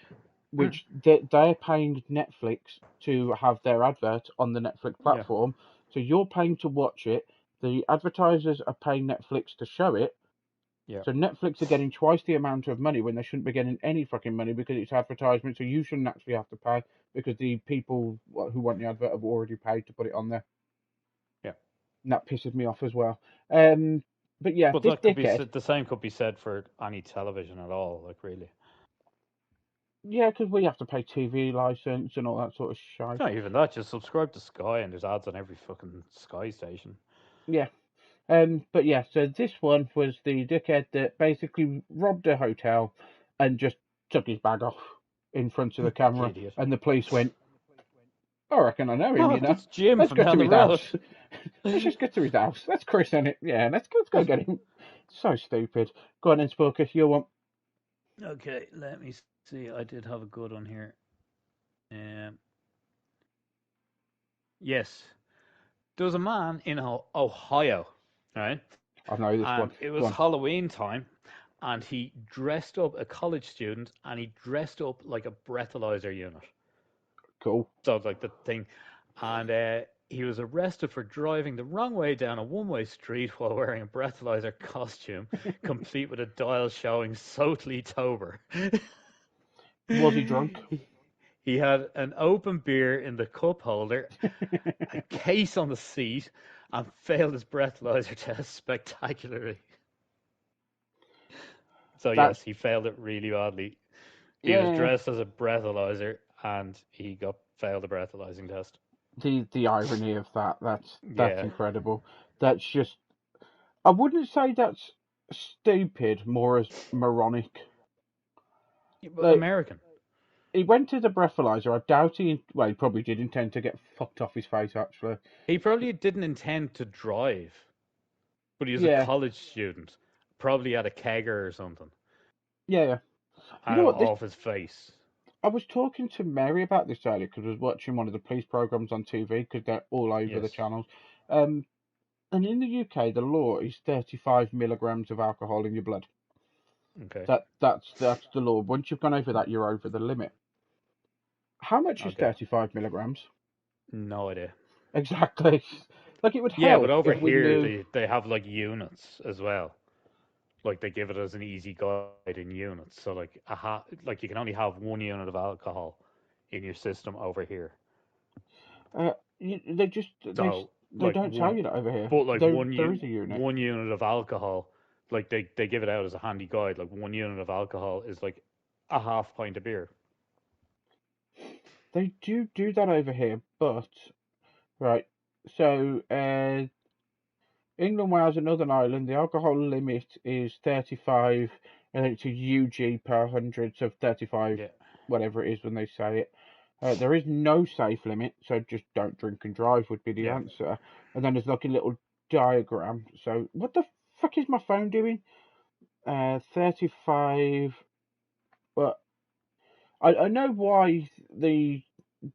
Mm. which they're paying Netflix to have their advert on the Netflix Yeah, platform. So you're paying to watch it. The advertisers are paying Netflix to show it. yeah. So Netflix are getting twice the amount of money when they shouldn't be getting any fucking money because it's advertisement. So you shouldn't actually have to pay because the people who want the advert have already paid to put it on there. Yeah. And that pisses me off as well. But yeah, But this that could be dickhead. said, the same could be said for any television at all, like really. Yeah, because we have to pay TV license and all that sort of shit. Not even that, just subscribe to Sky and there's ads on every fucking Sky station. Yeah. But yeah, so this one was the dickhead that basically robbed a hotel and just took his bag off in front of the camera, Idiot. and the police went, "I reckon I know him, Oh, you know. that's Jim Let's from go down to the his road. house. Let's just get to his house. That's Chris in it. Yeah, let's go get him." So stupid. Go on then, Sporka. You want? Okay, let me see. I did have a good one here. Um, yes, there was a man in Ohio, right? I know this one. And it Go was on. Halloween time, and he dressed up a college student, and he dressed up like a breathalyzer unit. Cool. So like the thing, and he was arrested for driving the wrong way down a one-way street while wearing a breathalyzer costume, complete with a dial showing Sotli Tober. Was he drunk? He had an open beer in the cup holder, a case on the seat, and failed his breathalyzer test spectacularly. So That's yes, he failed it really badly. He was yeah. dressed as a breathalyzer and he got failed the breathalyzing test. The irony of that. That's Yeah, incredible. That's just. I wouldn't say that's stupid. More as moronic. but Like American. he went to the breathalyzer. I doubt he. Well, he probably did intend to get fucked off his face. Actually. He probably didn't intend to drive, but he was a Yeah. college student. Probably had a kegger or something Yeah. Yeah. You know out what? This off his face. I was talking to Mary about this earlier because I was watching one of the police programs on TV because they're all over the Yes. channels. And in the UK, the law is 35 milligrams of alcohol in your blood. Okay. That's the law. Once you've gone over that, you're over the limit. How much is Okay. 35 milligrams? No idea. Exactly. Like it would Yeah, but help over if we here knew. they have like units as well. Like they give it as an easy guide in units. So like like you can only have 1 unit of alcohol in your system over here. They just So they like don't tell one, you that over here. but like There is a unit. 1 unit of alcohol, like they give it out as a handy guide. Like 1 unit of alcohol is like a half pint of beer. They do that over here, but right. So England, Wales, and Northern Ireland, the alcohol limit is 35, and it's a UG per 100, so 35, Yeah. whatever it is when they say it. There is no safe limit, so just don't drink and drive would be the Yeah. answer. And then there's like a little diagram. So what the fuck is my phone doing? 35. But I know why they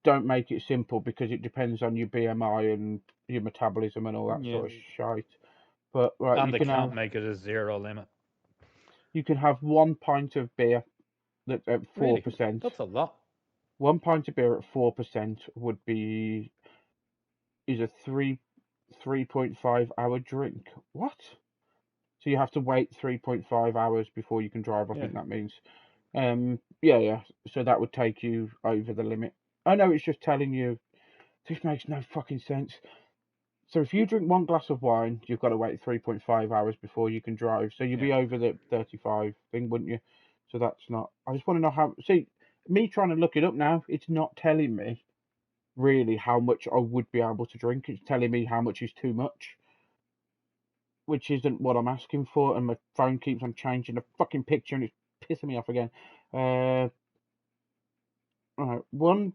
don't make it simple because it depends on your BMI and your metabolism and all that Yeah. sort of shite. But right, And they can't make it a zero limit. you can have 1 pint of beer that's at Really? 4%. That's a lot. 1 pint of beer at 4% is a 3.5 hour drink. What? So you have to wait 3.5 hours before you can drive, I Yeah. think that means. Yeah. So that would take you over the limit. I know it's just telling you. This makes no fucking sense. So if you drink 1 glass of wine, you've got to wait 3.5 hours before you can drive. So you'd Yeah. be over the 35 thing, wouldn't you? So that's not. I just want to know how. See, me trying to look it up now, it's not telling me really how much I would be able to drink. It's telling me how much is too much, which isn't what I'm asking for. And my phone keeps on changing the fucking picture, and it's pissing me off again. Right, 1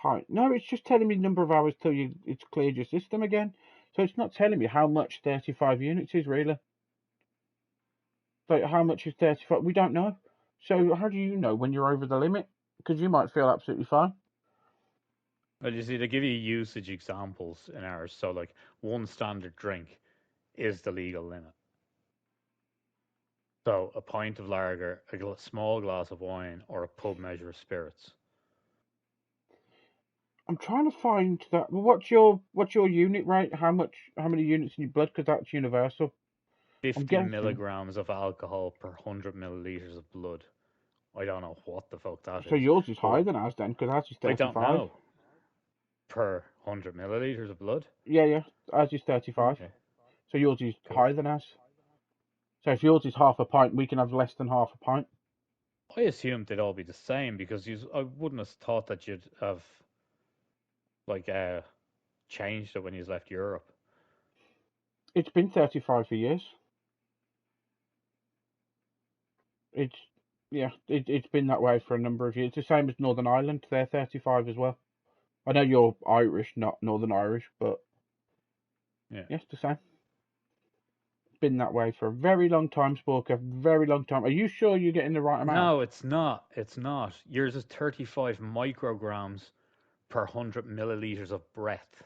pint. No, it's just telling me the number of hours till it's cleared your system again. So it's not telling me how much 35 units is really. Like how much is 35? We don't know. So how do you know when you're over the limit? Because you might feel absolutely fine. Well, you see, they give you usage examples in ours. So, like, one standard drink is the legal limit. So, a pint of lager, a small glass of wine, or a pub measure of spirits. I'm trying to find that. Well, what's your unit rate? How many units in your blood? Because that's universal. I'm 50 guessing. milligrams of alcohol per 100 milliliters of blood. I don't know what the fuck that So is. yours is But higher than ours then, because ours is I don't 35. know. Per 100 milliliters of blood? Yeah. Ours is 35. Okay, So yours is cool. higher than ours. So if yours is half a pint, we can have less than half a pint. I assumed they'd all be the same because I wouldn't have thought that you'd have, like, changed it when you left Europe. It's been 35 for years. It's it's been that way for a number of years. It's the same as Northern Ireland. They're 35 as well. I know you're Irish, not Northern Irish, but Yeah. yes, the same. It's been that way for a very long time, Sporka. Very long time. Are you sure you're getting the right amount? No, it's not. It's not. Yours is 35 micrograms per 100 milliliters of breath,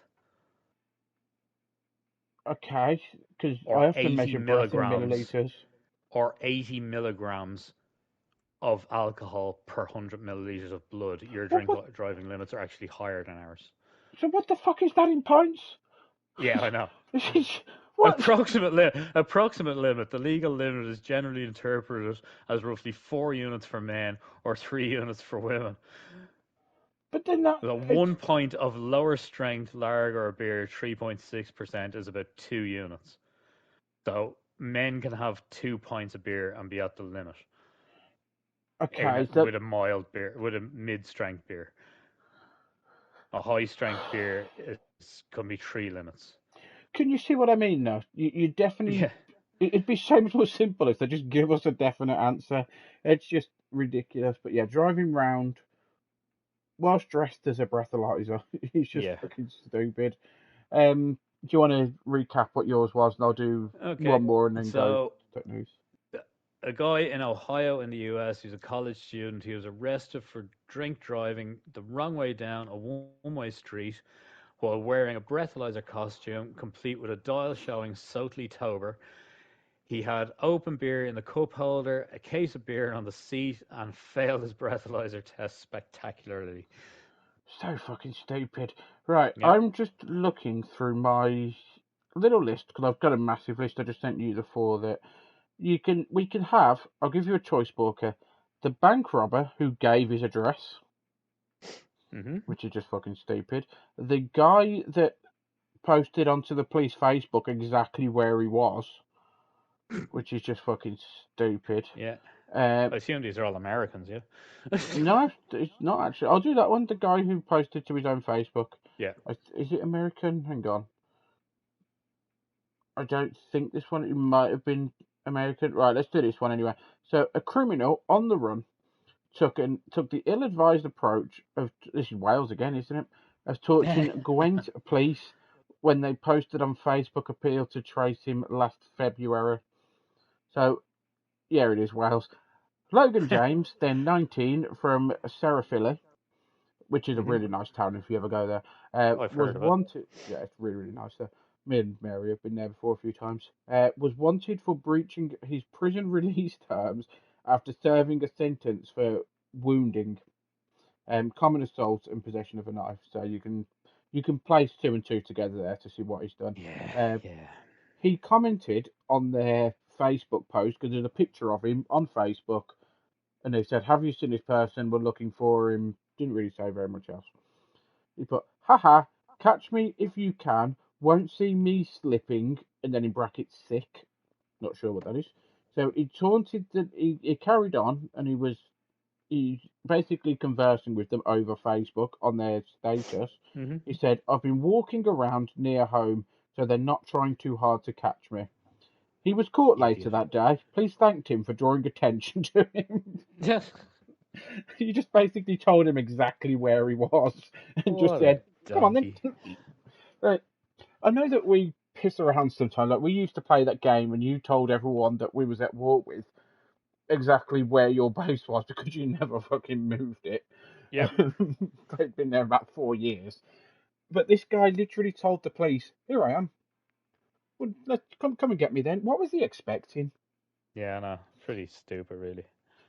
Okay, because I or often 80 measure breath in milligrams, milliliters. or 80 milligrams of alcohol per 100 milliliters of blood. Your What? driving limits are actually higher than ours. So what the fuck is that in pints? Yeah, I know. This is what? Approximate limit. The legal limit is generally interpreted as roughly 4 units for men or 3 units for women. But then that The it's 1 pint of lower strength lager or beer, 3.6%, is about 2 units. So men can have 2 pints of beer and be at the limit okay. with a mild beer, with a mid-strength beer. A high-strength beer can be 3 limits. Can you see what I mean? Now you definitely. Yeah. It'd be so much more simple if they just give us a definite answer. It's just ridiculous. But yeah, driving round whilst dressed as a breathalyzer is just Yeah. fucking stupid. Do you want to recap what yours was, and I'll do Okay. one more and then go So to news. a guy in Ohio in the US, he's a college student. He was arrested for drink driving the wrong way down a one-way street while wearing a breathalyzer costume complete with a dial showing Southley Tober. He had open beer in the cup holder, a case of beer on the seat, and failed his breathalyzer test spectacularly. So fucking stupid. Right, Yeah. I'm just looking through my little list because I've got a massive list. I just sent you the four that we can have. I'll give you a choice, Sporka. The bank robber who gave his address, which is just fucking stupid. The guy that posted onto the police Facebook exactly where he was, which is just fucking stupid. Yeah. I assume these are all Americans, yeah? No, it's not actually. I'll do that one. The guy who posted to his own Facebook. Yeah. Is it American? Hang on. I don't think this one. It might have been American. Right, let's do this one anyway. So, a criminal on the run took the ill-advised approach of, this is Wales again, isn't it? Of torching Gwent police when they posted on Facebook appeal to trace him last February. So, yeah, it is Wales. Logan James, then 19, from Serafilly, which is a really nice town if you ever go there, I've was heard of it. wanted. Yeah, it's really, really nice there. Me and Mary have been there before a few times. Was wanted for breaching his prison release terms after serving a sentence for wounding, common assault, and possession of a knife. So you can place two and two together there to see what he's done. Yeah. He commented on their Facebook post because there's a picture of him on Facebook, and they said, "Have you seen this person? We're looking for him." Didn't really say very much else. He put, "Haha, catch me if you can. Won't see me slipping," and then in brackets sick. Not sure what that is. So he taunted that he carried on, and he basically conversing with them over Facebook on their status. He said, "I've been walking around near home, so they're not trying too hard to catch me." He was caught later that day. Police thanked him for drawing attention to him. Yeah. You just basically told him exactly where he was and just said, "Come on then." Right. I know that we piss around sometimes. Like we used to play that game, and you told everyone that we was at war with exactly where your base was because you never fucking moved it. Yep. They'd been there about 4 years. But this guy literally told the police, "Here I am. Well, let's come and get me then." What was he expecting? Yeah, no, pretty stupid, really.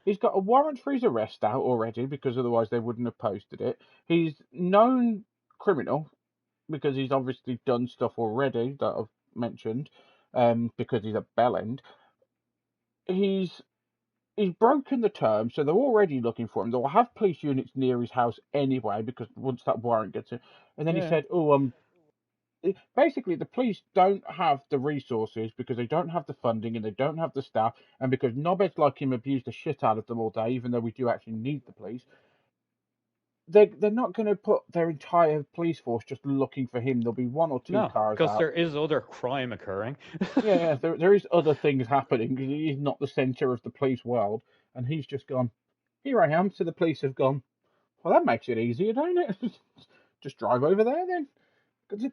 He's got a warrant for his arrest out already because otherwise they wouldn't have posted it. He's known criminal because he's obviously done stuff already that I've mentioned. Because he's a bellend. He's broken the terms, so they're already looking for him. They'll have police units near his house anyway because once that warrant gets in. And then he said, "Oh, basically the police don't have the resources because they don't have the funding and they don't have the staff, and because knobheads like him abuse the shit out of them all day, even though we do actually need the police, they're not going to put their entire police force just looking for him. There'll be one or two cars because out." there is other crime occurring. Yeah, there is other things happening because he's not the centre of the police world, and he's just gone, "Here I am." So the police have gone, "Well, that makes it easier, don't it? Just drive over there then." Because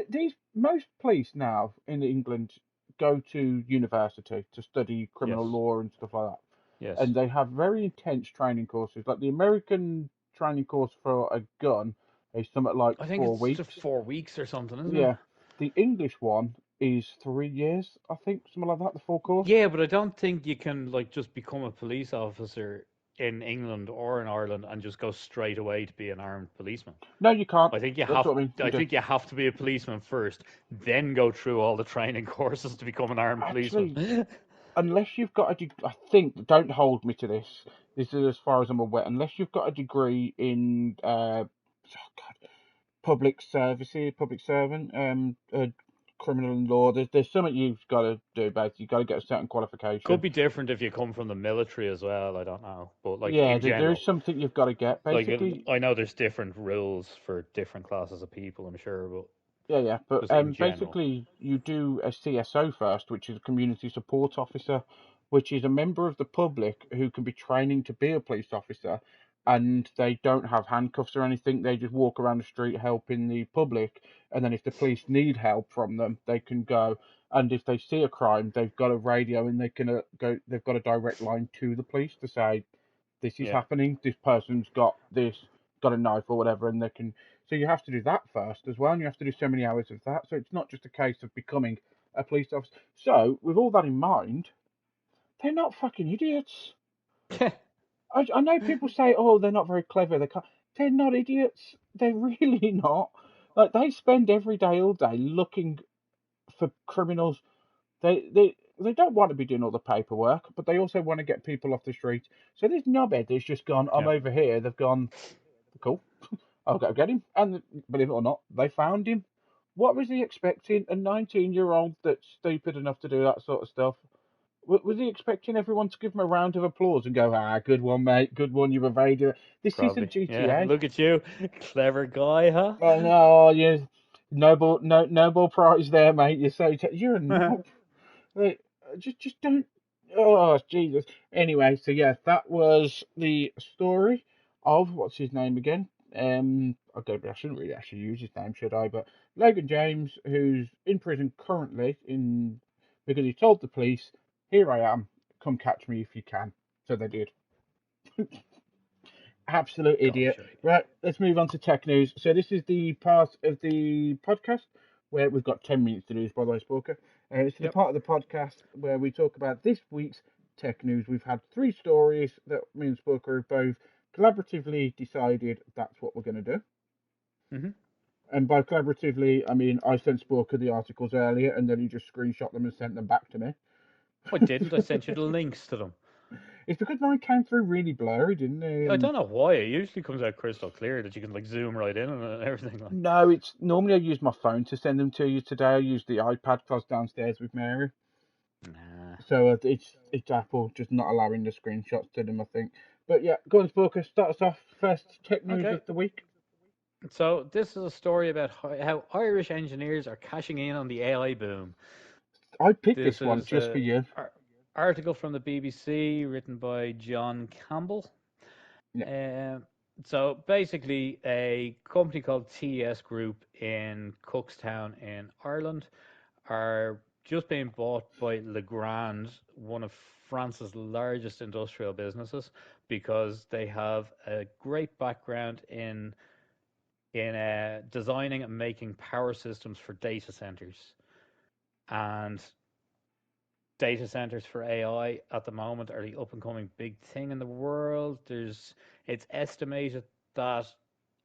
these most police now in England go to university to study criminal law and stuff like that. Yes. And they have very intense training courses. Like the American training course for a gun is something like I think 4 it's weeks. just 4 weeks or something, isn't it? Yeah. The English one is 3 years, I think, something like that, the full course. Yeah, but I don't think you can just become a police officer in England or in Ireland and just go straight away to be an armed policeman. No, you can't. I think you That's have. what I mean. I think you have to be a policeman first, then go through all the training courses to become an armed policeman. Unless you've got I think, don't hold me to this. This is as far as I'm aware. Unless you've got a degree in public services, public servant, criminal law. There's something you've got to do. Basically, you've got to get a certain qualification. Could be different if you come from the military as well. I don't know, but yeah, in general, there is something you've got to get. Basically, I know there's different rules for different classes of people. I'm sure, but yeah. But basically, you do a CSO first, which is a community support officer, which is a member of the public who can be training to be a police officer. and they don't have handcuffs or anything. They just walk around the street helping the public, and then if the police need help from them, they can go. And if they see a crime, they've got a radio and they can go. They've got a direct line to the police to say, "This is Yeah. happening. This person's got this, got a knife or whatever," and they can. So you have to do that first as well, and you have to do so many hours of that. So it's not just a case of becoming a police officer. So with all that in mind, they're not fucking idiots. I know people say, "Oh, they're not very clever." They're not idiots. They're really not. Like they spend every day, all day, looking for criminals. They don't want to be doing all the paperwork, but they also want to get people off the street. So this knobhead has just gone, "I'm Yeah. over here." They've gone, "Cool, I'll go get him." And believe it or not, they found him. What was he expecting? A 19-year-old that's stupid enough to do that sort of stuff. Was he expecting everyone to give him a round of applause and go, "Ah, good one, mate, good one, you evaded"? This isn't Probably. Yeah. GTA. Look at you, clever guy, huh? Oh no, you Nobel Prize there, mate. You're a knob. Like, just don't. Oh Jesus. Anyway, so yeah, that was the story of what's his name again. I shouldn't really actually use his name, should I? But Logan James, who's in prison currently in because he told the police, "Here I am. Come catch me if you can." So they did. Absolute idiot. Gotcha. Right, let's move on to tech news. So this is the part of the podcast where we've got 10 minutes to do this, by the way, Sporka. It's the Yep. part of the podcast where we talk about this week's tech news. We've had 3 stories that me and Sporka have both collaboratively decided that's what we're going to do. Mm-hmm. And by collaboratively, I mean I sent Sporka the articles earlier and then he just screenshot them and sent them back to me. I didn't. I sent you the links to them. It's because mine came through really blurry, didn't it? I don't know why. It usually comes out crystal clear that you can like zoom right in and everything. Like. No, it's normally I use my phone to send them to you. Today I used the iPad because I was downstairs with Mary. Nah. So it's Apple just not allowing the screenshots to them, I think. But yeah, go on, Sporker. Start us off. First tech news Okay. of the week. So this is a story about how Irish engineers are cashing in on the AI boom. I picked This this one is just for a you. article from the BBC written by John Campbell. Yeah. So basically, a company called TES Group in Cookstown in Ireland are just being bought by Legrand, one of France's largest industrial businesses, because they have a great background in designing and making power systems for data centers. And data centers for AI at the moment are the up and coming big thing in the world. It's estimated that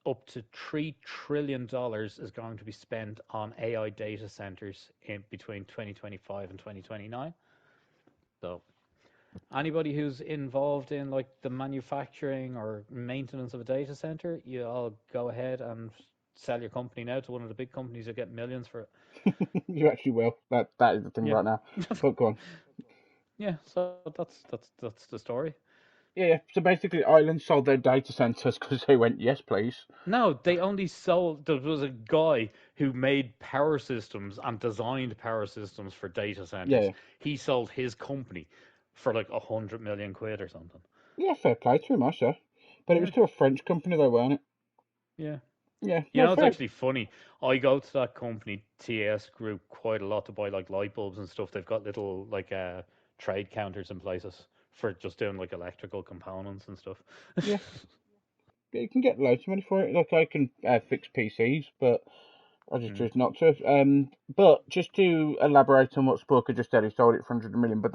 up to $3 trillion is going to be spent on AI data centers in between 2025 and 2029. So anybody who's involved in like the manufacturing or maintenance of a data center, you all go ahead and sell your company now to one of the big companies. You'll get millions for it. You actually will. That is the thing Yeah. right now. But go on. Yeah, so that's the story. Yeah. So basically, Ireland sold their data centers because they went, "Yes, please." No, they only sold. There was a guy who made power systems and designed power systems for data centers. Yeah. He sold his company for like 100 million quid or something. Yeah, fair play to him, I say. But it was Yeah, to a French company, though, weren't it? yeah. Yeah. You No, know, it's fair. actually funny. I go to that company TS Group quite a lot to buy like light bulbs and stuff. They've got little like trade counters in places for just doing like electrical components and stuff. Yeah. You can get loads of money for it. Like I can fix PCs, but I just Mm. choose not to. But just to elaborate on what Sporker just said, he sold it for 100 million, but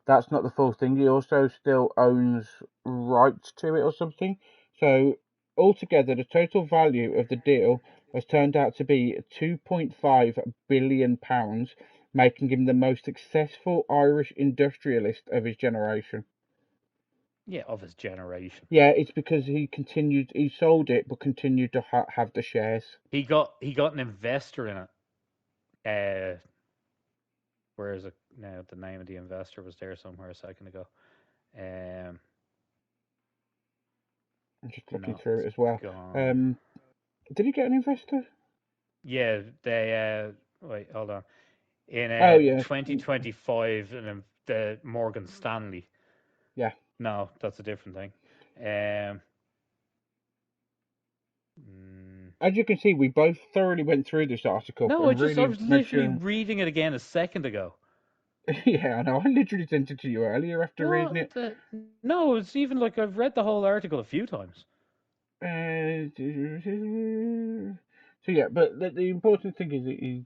that's not the full thing. He also still owns rights to it or something. So altogether, the total value of the deal has turned out to be £2.5 billion, making him the most successful Irish industrialist of his generation. Yeah, of his generation. Yeah, it's because he sold it, but continued to have the shares. He got an investor in it. Where is it now? The name of the investor was there somewhere a second ago. Um, I'm just looking no, through it's it as well. gone. Um, did he get an investor? Yeah, they wait, hold on. In Oh yeah, 2025, the Morgan Stanley. yeah. No, that's a different thing. Um, As you can see, we both thoroughly went through this article no, and I really was made literally sure. reading it again a second ago. Yeah, I know. I literally sent it to you earlier after reading No, it. no, it's even like I've read the whole article a few times. So yeah, but the important thing is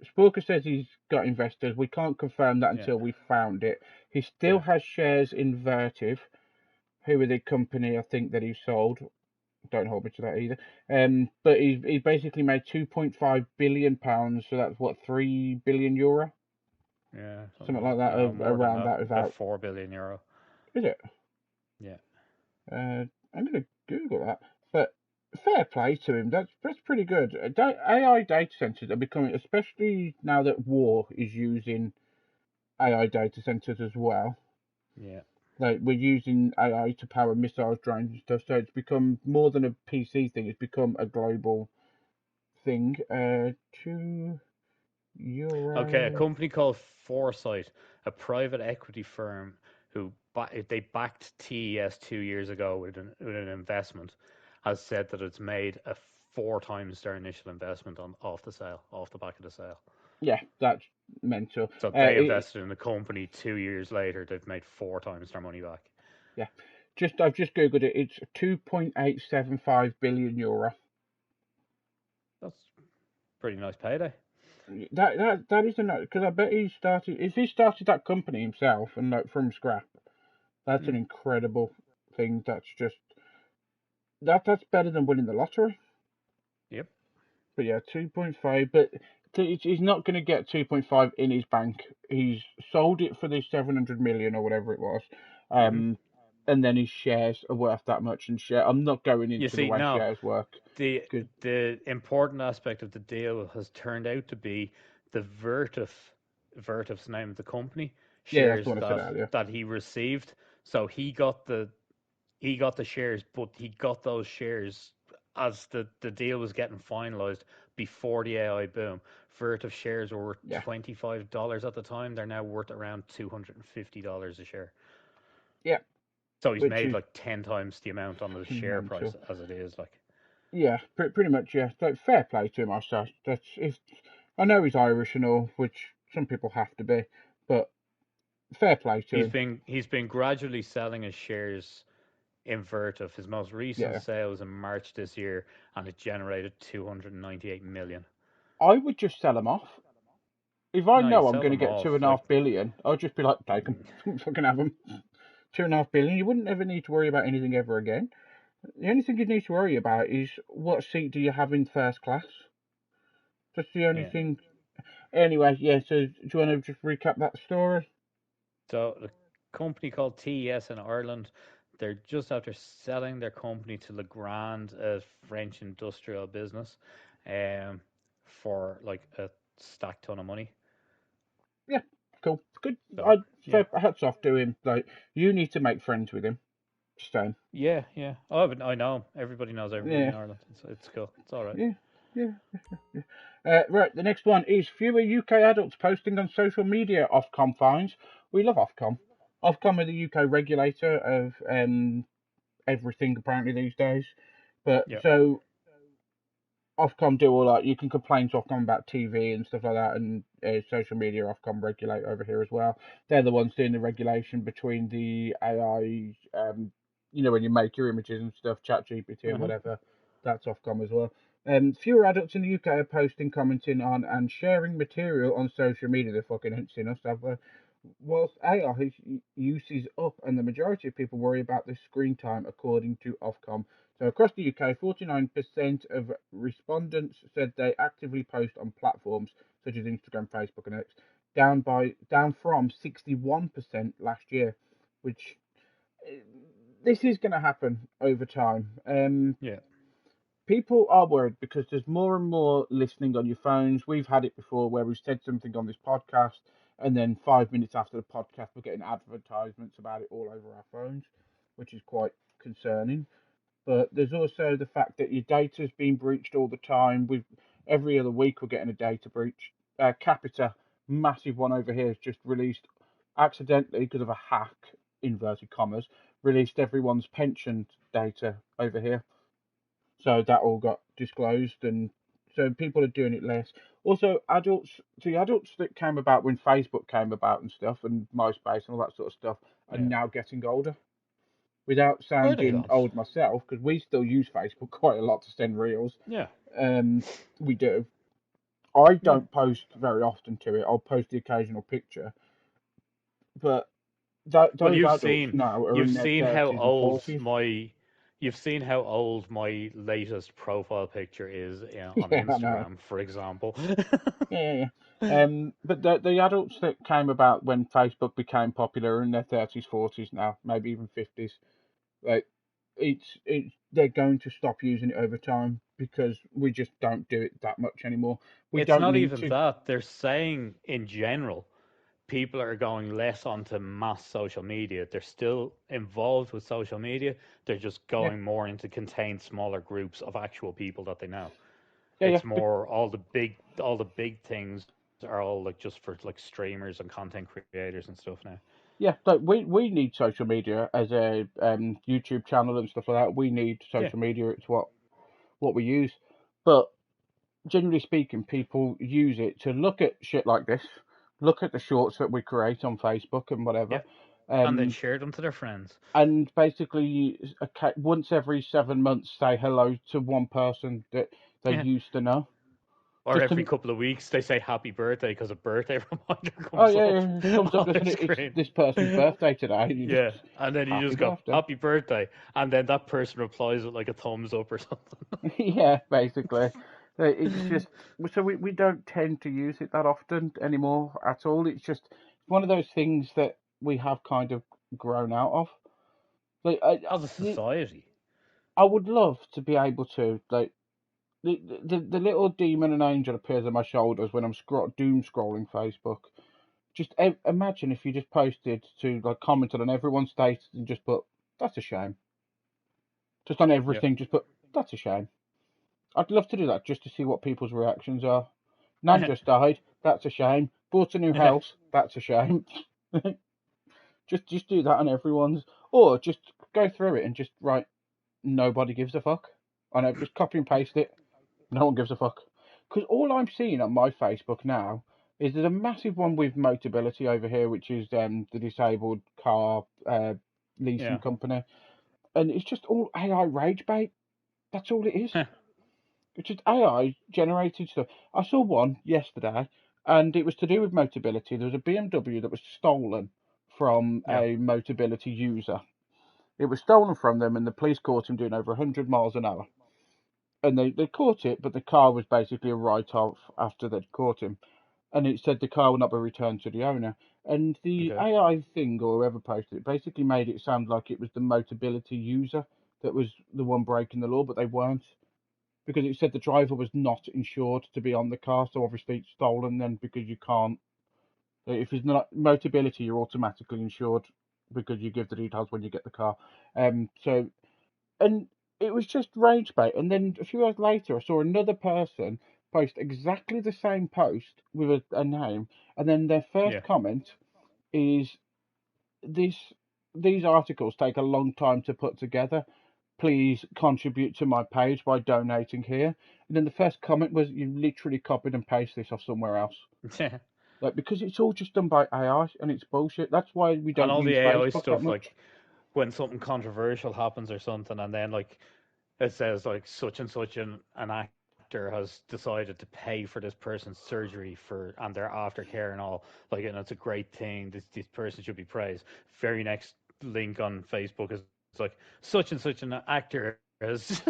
Sporka says he's got investors. We can't confirm that Yeah, until we found it. He still yeah. has shares in Vertiv, who are the company I think that he sold. Don't hold me to that either. But he's basically made £2.5 billion, so that's what, €3 billion, Yeah, something something like like that. that, No, more than around that. that About without. €4 billion. Is it? Yeah. I'm gonna Google that. But fair play to him. That's pretty good. AI data centers are becoming, especially now that war is using AI data centers as well. Yeah. Like we're using AI to power missiles, drones, and stuff. So it's become more than a PC thing. It's become a global thing. €2. Okay, a company called Foresight, a private equity firm they backed TES 2 years ago with an investment, has said that it's made a 4 times their initial investment off the back of the sale. Yeah, that's mental. So they invested in the company 2 years later. They've made 4 times their money back. Yeah, I've just googled it. It's €2.875 billion. That's pretty nice payday. That is a note, because I bet he started. If he started that company himself and like from scrap, that's an Mm. incredible thing. That's better than winning the lottery. Yep. But yeah, 2.5. But he's not going to get 2.5 in his bank. He's sold it for the 700 million or whatever it was. Mm-hmm. And then his shares are worth that much. And I'm not going You into the see, way no, shares work. the Cause, the important aspect of the deal has turned out to be the Vertiv's name of the company yeah, that's the shares one I said earlier. that he received. So he got the shares, but he got those shares as the deal was getting finalized before the AI boom. Vertiv shares were worth Yeah, $25 at the time. They're now worth around $250 a share. yeah, So he's which made is like 10 times the amount on the share price mental. as it is. Like, Yeah, pretty much. Yeah, like fair play to him. I say that's if I know he's Irish and all, which some people have to be, but fair play to he's him. been he's been gradually selling his shares in Vertiv. His most recent Yeah, sale was in March this year, and it generated 298 million. I would just sell him off. If I No, you know I'm sell going to them get two off. and a Like, half billion, I'll just be like, take them, fucking have them. 2.5 billion. You wouldn't ever need to worry about anything ever again. The only thing you'd need to worry about is what seat do you have in first class. That's the only yeah. thing. Anyway, yeah. So do you want to just recap that story? So the company called TES in Ireland, they're just after selling their company to Legrand, a French industrial business, um, for like a stack ton of money. Yeah, cool, good. So I yeah, fair hats off to him. Like you need to make friends with him, Stan. yeah, yeah. Oh, but I know everybody knows everybody Yeah, in Ireland. It's cool. It's all right. yeah, yeah. Right, the next one is fewer UK adults posting on social media. Ofcom finds. We love Ofcom. Ofcom are the UK regulator of everything apparently these days. But Yeah. so Ofcom do all that. You can complain to Ofcom about TV and stuff like that, and social media. Ofcom regulate over here as well. They're the ones doing the regulation between the AI. When you make your images and stuff, ChatGPT and Uh-huh. whatever. That's Ofcom as well. Fewer adults in the UK are posting, commenting on, and sharing material on social media. They're fucking hinting us, have they? Whilst AI use is up, and the majority of people worry about the screen time, according to Ofcom. So across the UK, 49% of respondents said they actively post on platforms such as Instagram, Facebook, and X, down from 61% last year, which this is going to happen over time. Yeah. People are worried because there's more and more listening on your phones. We've had it before where we've said something on this podcast, and then 5 minutes after the podcast, we're getting advertisements about it all over our phones, which is quite concerning. But there's also the fact that your data's being breached all the time. With every other week, we're getting a data breach. Capita, massive one over here, has just released accidentally because of a hack, inverted commas, released everyone's pension data over here. So that all got disclosed, and so people are doing it less. Also, the adults that came about when Facebook came about and stuff, and MySpace and all that sort of stuff, are Yeah. now getting older. Without Are they, sounding lads? old myself, because we still use Facebook quite a lot to send reels. Yeah. Um, we do. I Yeah. don't post very often to it. I'll post the occasional picture, but Well, those adults now are you've in their seen how thirties and old forties. my you've seen how old my latest profile picture is on Yeah, I know. Instagram, for example. Yeah. But the adults that came about when Facebook became popular are in their thirties, forties now, maybe even fifties. Like it's they're going to stop using it over time because we just don't do it that much anymore. We It's don't not need even to. that. They're saying in general, people are going less onto mass social media. They're still involved with social media. They're just Yeah, going more into contained smaller groups of actual people that they know. yeah. It's more all the big things are all like just for like streamers and content creators and stuff now. Yeah, like we need social media as a YouTube channel and stuff like that. We need Yeah, social media. It's what we use. But generally speaking, people use it to look at shit like this, look at the shorts that we create on Facebook and whatever, yeah. And then um, share them to their friends. and basically once every 7 months say hello to one person that they Yeah. used to know. Or Just every to, couple of weeks they say happy birthday because a birthday reminder oh comes yeah, up yeah, it comes up, on doesn't their it? It's screen. this person's birthday today. You just Yeah. And then you happy just go, birthday. happy birthday. And then that person replies with like a thumbs up or something. Yeah, basically. It's just so we don't tend to use it that often anymore at all. It's just one of those things that we have kind of grown out of. Like As a society. I would love to be able to like the little demon and angel appears on my shoulders when I'm doom scrolling Facebook. Just imagine if you just posted to like commented on everyone's status and just put that's a shame. Just on Yeah. everything, just put that's a shame. I'd love to do that just to see what people's reactions are. Nan just died. That's a shame. Bought a new Yeah. house. That's a shame. Just do that on everyone's, or just go through it and just write. Nobody gives a fuck. I know. Just copy and paste it. No one gives a fuck. Because all I'm seeing on my Facebook now is there's a massive one with Motability over here, which is the disabled car leasing Yeah. company, and it's just all AI rage bait. That's all it is. It's just AI generated stuff. I saw one yesterday, and it was to do with Motability. There was a BMW that was stolen from Yeah. a Motability user. It was stolen from them, and the police caught him doing over 100 miles an hour. And they caught it, but the car was basically a write-off after they'd caught him. And it said the car will not be returned to the owner. And the Okay. AI thing, or whoever posted it, basically made it sound like it was the Motability user that was the one breaking the law, but they weren't because it said the driver was not insured to be on the car, so obviously it's stolen then because you can't. If it's not Motability, you're automatically insured because you give the details when you get the car. So and it was just rage bait. And then a few hours later, I saw another person post exactly the same post with a name, and then their first Yeah. comment is this: these articles take a long time to put together. Please contribute to my page by donating here. And then the first comment was, you literally copied and pasted this off somewhere else. Yeah. Like, because it's all just done by AI and it's bullshit. That's why we And don't all the use AI Facebook that stuff, much. like when something controversial happens or something, and then like it says like such and such an actor has decided to pay for this person's surgery for and their aftercare and all, like, and it's a great thing. This person should be praised. Very next link on Facebook is like such and such an actor has.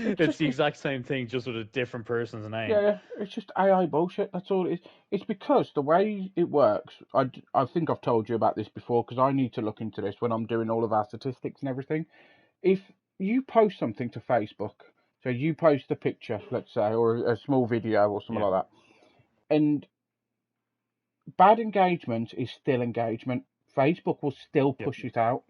It's It's just, the exact same thing, just with a different person's name. yeah, it's just AI bullshit. That's all it is. It's because the way it works, I think I've told you about this before because I need to look into this when I'm doing all of our statistics and everything. If you post something to Facebook, so you post a picture, let's say, or a small video or something Yeah, like that, and bad engagement is still engagement, Facebook will still yep, push it out.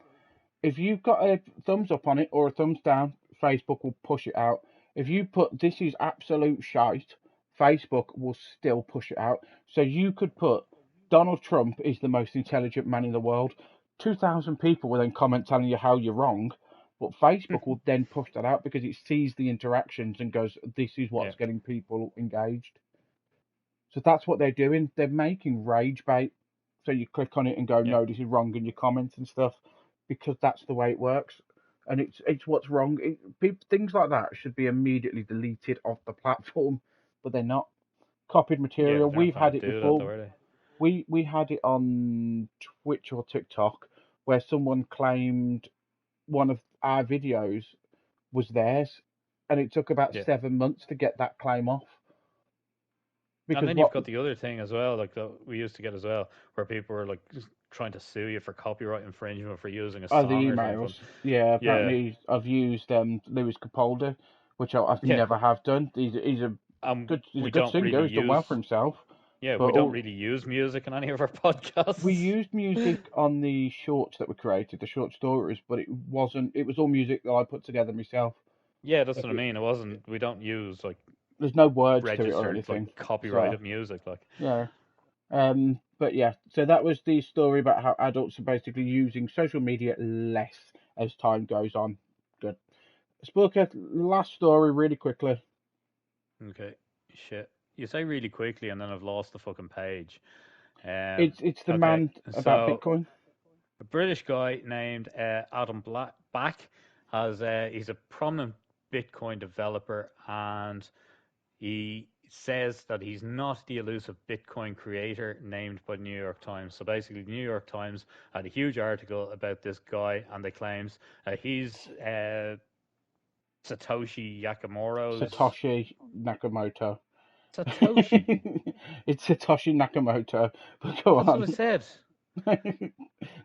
If you've got a thumbs up on it or a thumbs down, Facebook will push it out. If you put this is absolute shite, Facebook will still push it out. So you could put Donald Trump is the most intelligent man in the world. 2,000 people will then comment telling you how you're wrong, but Facebook will then push that out because it sees the interactions and goes, this is what's getting people engaged. So that's what they're doing. They're making rage bait. So you click on it and go, no, this is wrong, and you comment and stuff, because that's the way it works. And it's what's wrong. Things like that should be immediately deleted off the platform, but they're not. Copied material. We've had it before. We had it on Twitch or TikTok where someone claimed one of our videos was theirs, and it took about 7 months to get that claim off. Because and then you've got the other thing as well, like that we used to get as well, where people were like just trying to sue you for copyright infringement for using a song. Oh, the emails. Yeah, apparently I've used Lewis Capaldi, which I've never have done. He's a good singer. He's done well for himself. Yeah, we don't really use music in any of our podcasts. We used music on the shorts that we created, the short stories, but it wasn't. It was all music that I put together myself. Yeah, that's what I mean. It wasn't. We don't use like. There's no words to it or anything. Like copyrighted music, like. Yeah. But yeah, so that was the story about how adults are basically using social media less as time goes on. Good. Sporka, last story really quickly. Okay. Shit. You say really quickly and then I've lost the fucking page. It's the man about Bitcoin. A British guy named Adam Back he's a prominent Bitcoin developer, and he says that he's not the elusive Bitcoin creator named by the New York Times. So basically, the New York Times had a huge article about this guy, and they claims he's Satoshi Nakamoto. Satoshi. It's Satoshi Nakamoto. But go on. That's what I said.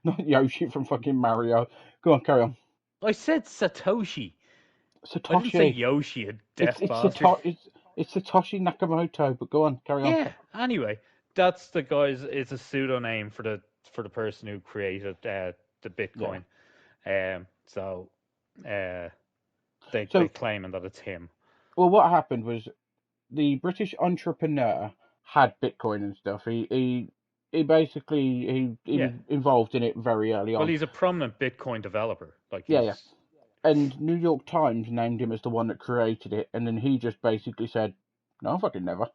Not Yoshi from fucking Mario. Go on, carry on. I said Satoshi. Satoshi. I didn't say Yoshi, a deaf bastard. It's Satoshi Nakamoto, but go on, carry on. Yeah. Anyway, that's the guy's. It's a pseudonym for the person who created the Bitcoin. Yeah. They're claiming that it's him. Well, what happened was the British entrepreneur had Bitcoin and stuff. He basically was involved in it very early on. Well, he's a prominent Bitcoin developer. Yeah. And New York Times named him as the one that created it, and then he just basically said, "No, fucking never. What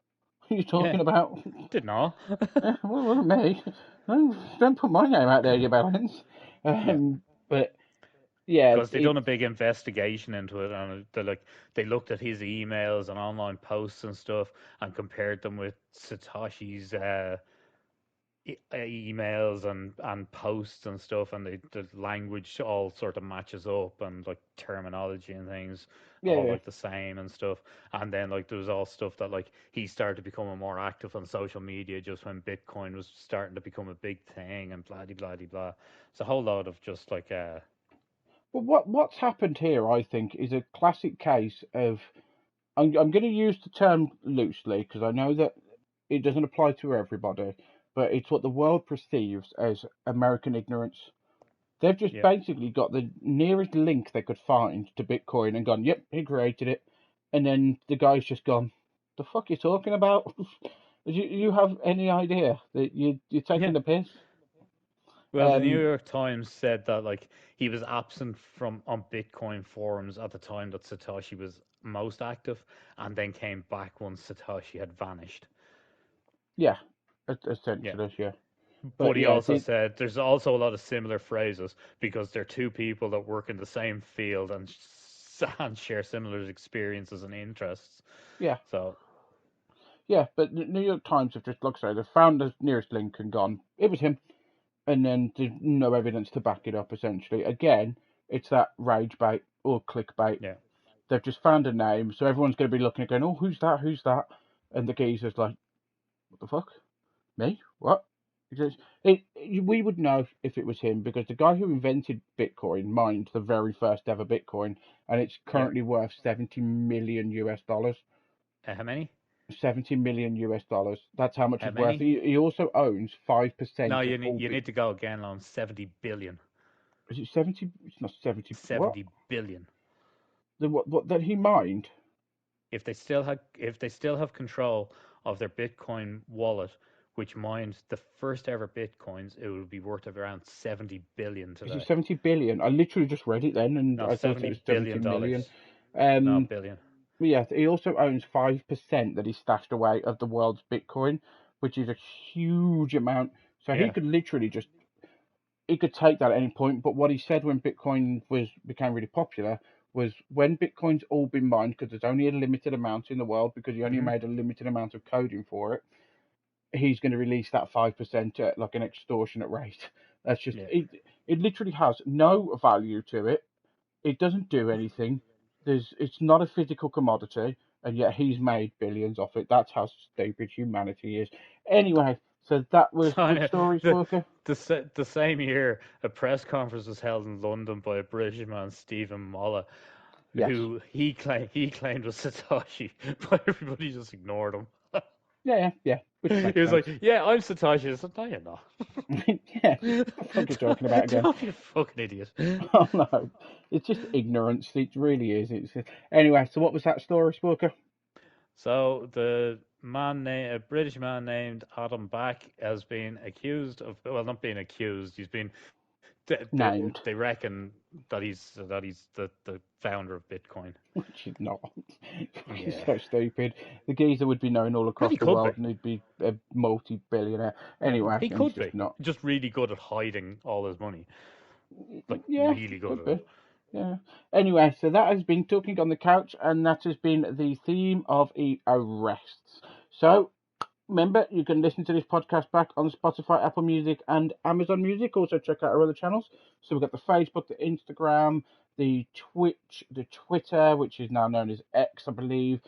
are you talking about?" Didn't know. Well, wasn't me. Don't put my name out there, you balance. But yeah, because they done a big investigation into it, and they looked at his emails and online posts and stuff, and compared them with Satoshi's emails and posts and stuff, and the language all sort of matches up, and like terminology and things like the same and stuff. And then like there was all stuff that like he started becoming more active on social media just when Bitcoin was starting to become a big thing, and blah blah blah. It's a whole lot of just like But what's happened here, I think, is a classic case of. I'm going to use the term loosely because I know that it doesn't apply to everybody, but it's what the world perceives as American ignorance. They've just basically got the nearest link they could find to Bitcoin and gone, "Yep, he created it," and then the guy's just gone, "The fuck are you talking about? you have any idea that you're taking the piss?" Well, the New York Times said that like he was absent on Bitcoin forums at the time that Satoshi was most active, and then came back once Satoshi had vanished. Yeah, essentially, yeah. But he also said there's also a lot of similar phrases because they're two people that work in the same field and share similar experiences and interests. Yeah. So. Yeah, but the New York Times have just, like I say, they've found the nearest link and gone, it was him. And then there's no evidence to back it up, essentially. Again, it's that rage bait or clickbait. Yeah. They've just found a name, so everyone's going to be looking and going, "Oh, who's that? Who's that?" And the geezer's like, "What the fuck? Me? What?" We would know if it was him because the guy who invented Bitcoin mined the very first ever Bitcoin, and it's currently worth $70 million. How many? $70 million. That's how much it's worth. He also owns 5%. No, you need to go again on 70 billion. Is it 70? It's not 70. 70 billion. What that he mined? If they still have control of their Bitcoin wallet, which mined the first ever bitcoins, it would be worth around 70 billion Is it today. 70 billion? I literally just read it then, and No, I thought it was 70 70 billion million. dollars. No, Um, billion. but yeah, he also owns 5% that he stashed away of the world's Bitcoin, which is a huge amount. So he Yeah. could literally just he could take that at any point. But what he said when Bitcoin became really popular was when Bitcoin's all been mined, because there's only a limited amount in the world, because he only Hmm. made a limited amount of coding for it. He's going to release that 5% at like an extortionate rate. That's just Yeah. it. It literally has no value to it. It doesn't do anything. It's not a physical commodity, and yet he's made billions off it. That's how stupid humanity is. Anyway, so that was good So, stories, the, Sporka. the same year, a press conference was held in London by a British man, Stephen Molla, Yes. who he claimed was Satoshi, but everybody just ignored him. Yeah, which He makes was sense. like, "Yeah, I'm Satoshi." I said, "No, you're not. Yeah, what the fuck are you talking about again? Don't be a fucking idiot." Oh no, it's just ignorance. It really is. Anyway. So what was that story, Sporka? So a British man named Adam Back has been accused of, well, not being accused. He's been Named, they reckon that he's the founder of Bitcoin. which is not. He's Yeah. so stupid. The geezer would be known all Well, across he the could be. world, and he'd be a multi-billionaire. Anyway, He and he's could just be. not. Just really good at hiding all his money. Like, Yeah, really good could at be. it. Yeah. Anyway, so that has been Talking on the Couch, and that has been the theme of arrests. So remember, you can listen to this podcast back on Spotify, Apple Music, and Amazon Music. Also, check out our other channels. So we've got the Facebook, the Instagram, the Twitch, the Twitter, which is now known as X, I believe,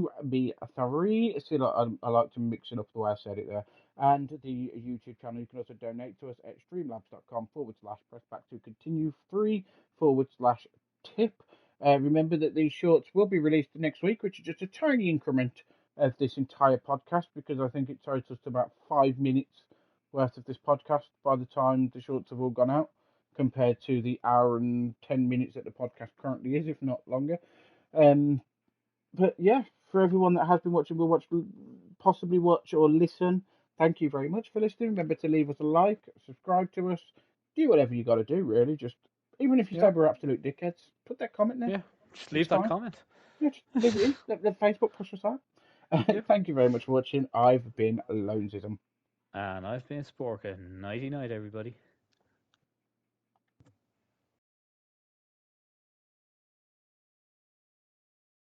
discord.gg/TGS39DNUB3. See, I like to mix it up the way I said it there. And the YouTube channel. You can also donate to us at streamlabs.com/press back to continue free/tip. Remember that these shorts will be released next week, which is just a tiny increment of this entire podcast, because I think it totals to about 5 minutes worth of this podcast by the time the shorts have all gone out, compared to the hour and 10 minutes that the podcast currently is, if not longer. Um, but yeah, for everyone that has been watching, possibly watch or listen, thank you very much for listening. Remember to leave us a like, subscribe to us, do whatever you got to do, really. Just even if you say Yeah. we're absolute dickheads, put that comment there. Yeah. Just It's leave that fine. comment. Yeah, just leave it in. Let Facebook push us out. Yeah. Thank you very much for watching. I've been Loanzism. And I've been Sporka. Nighty night, everybody.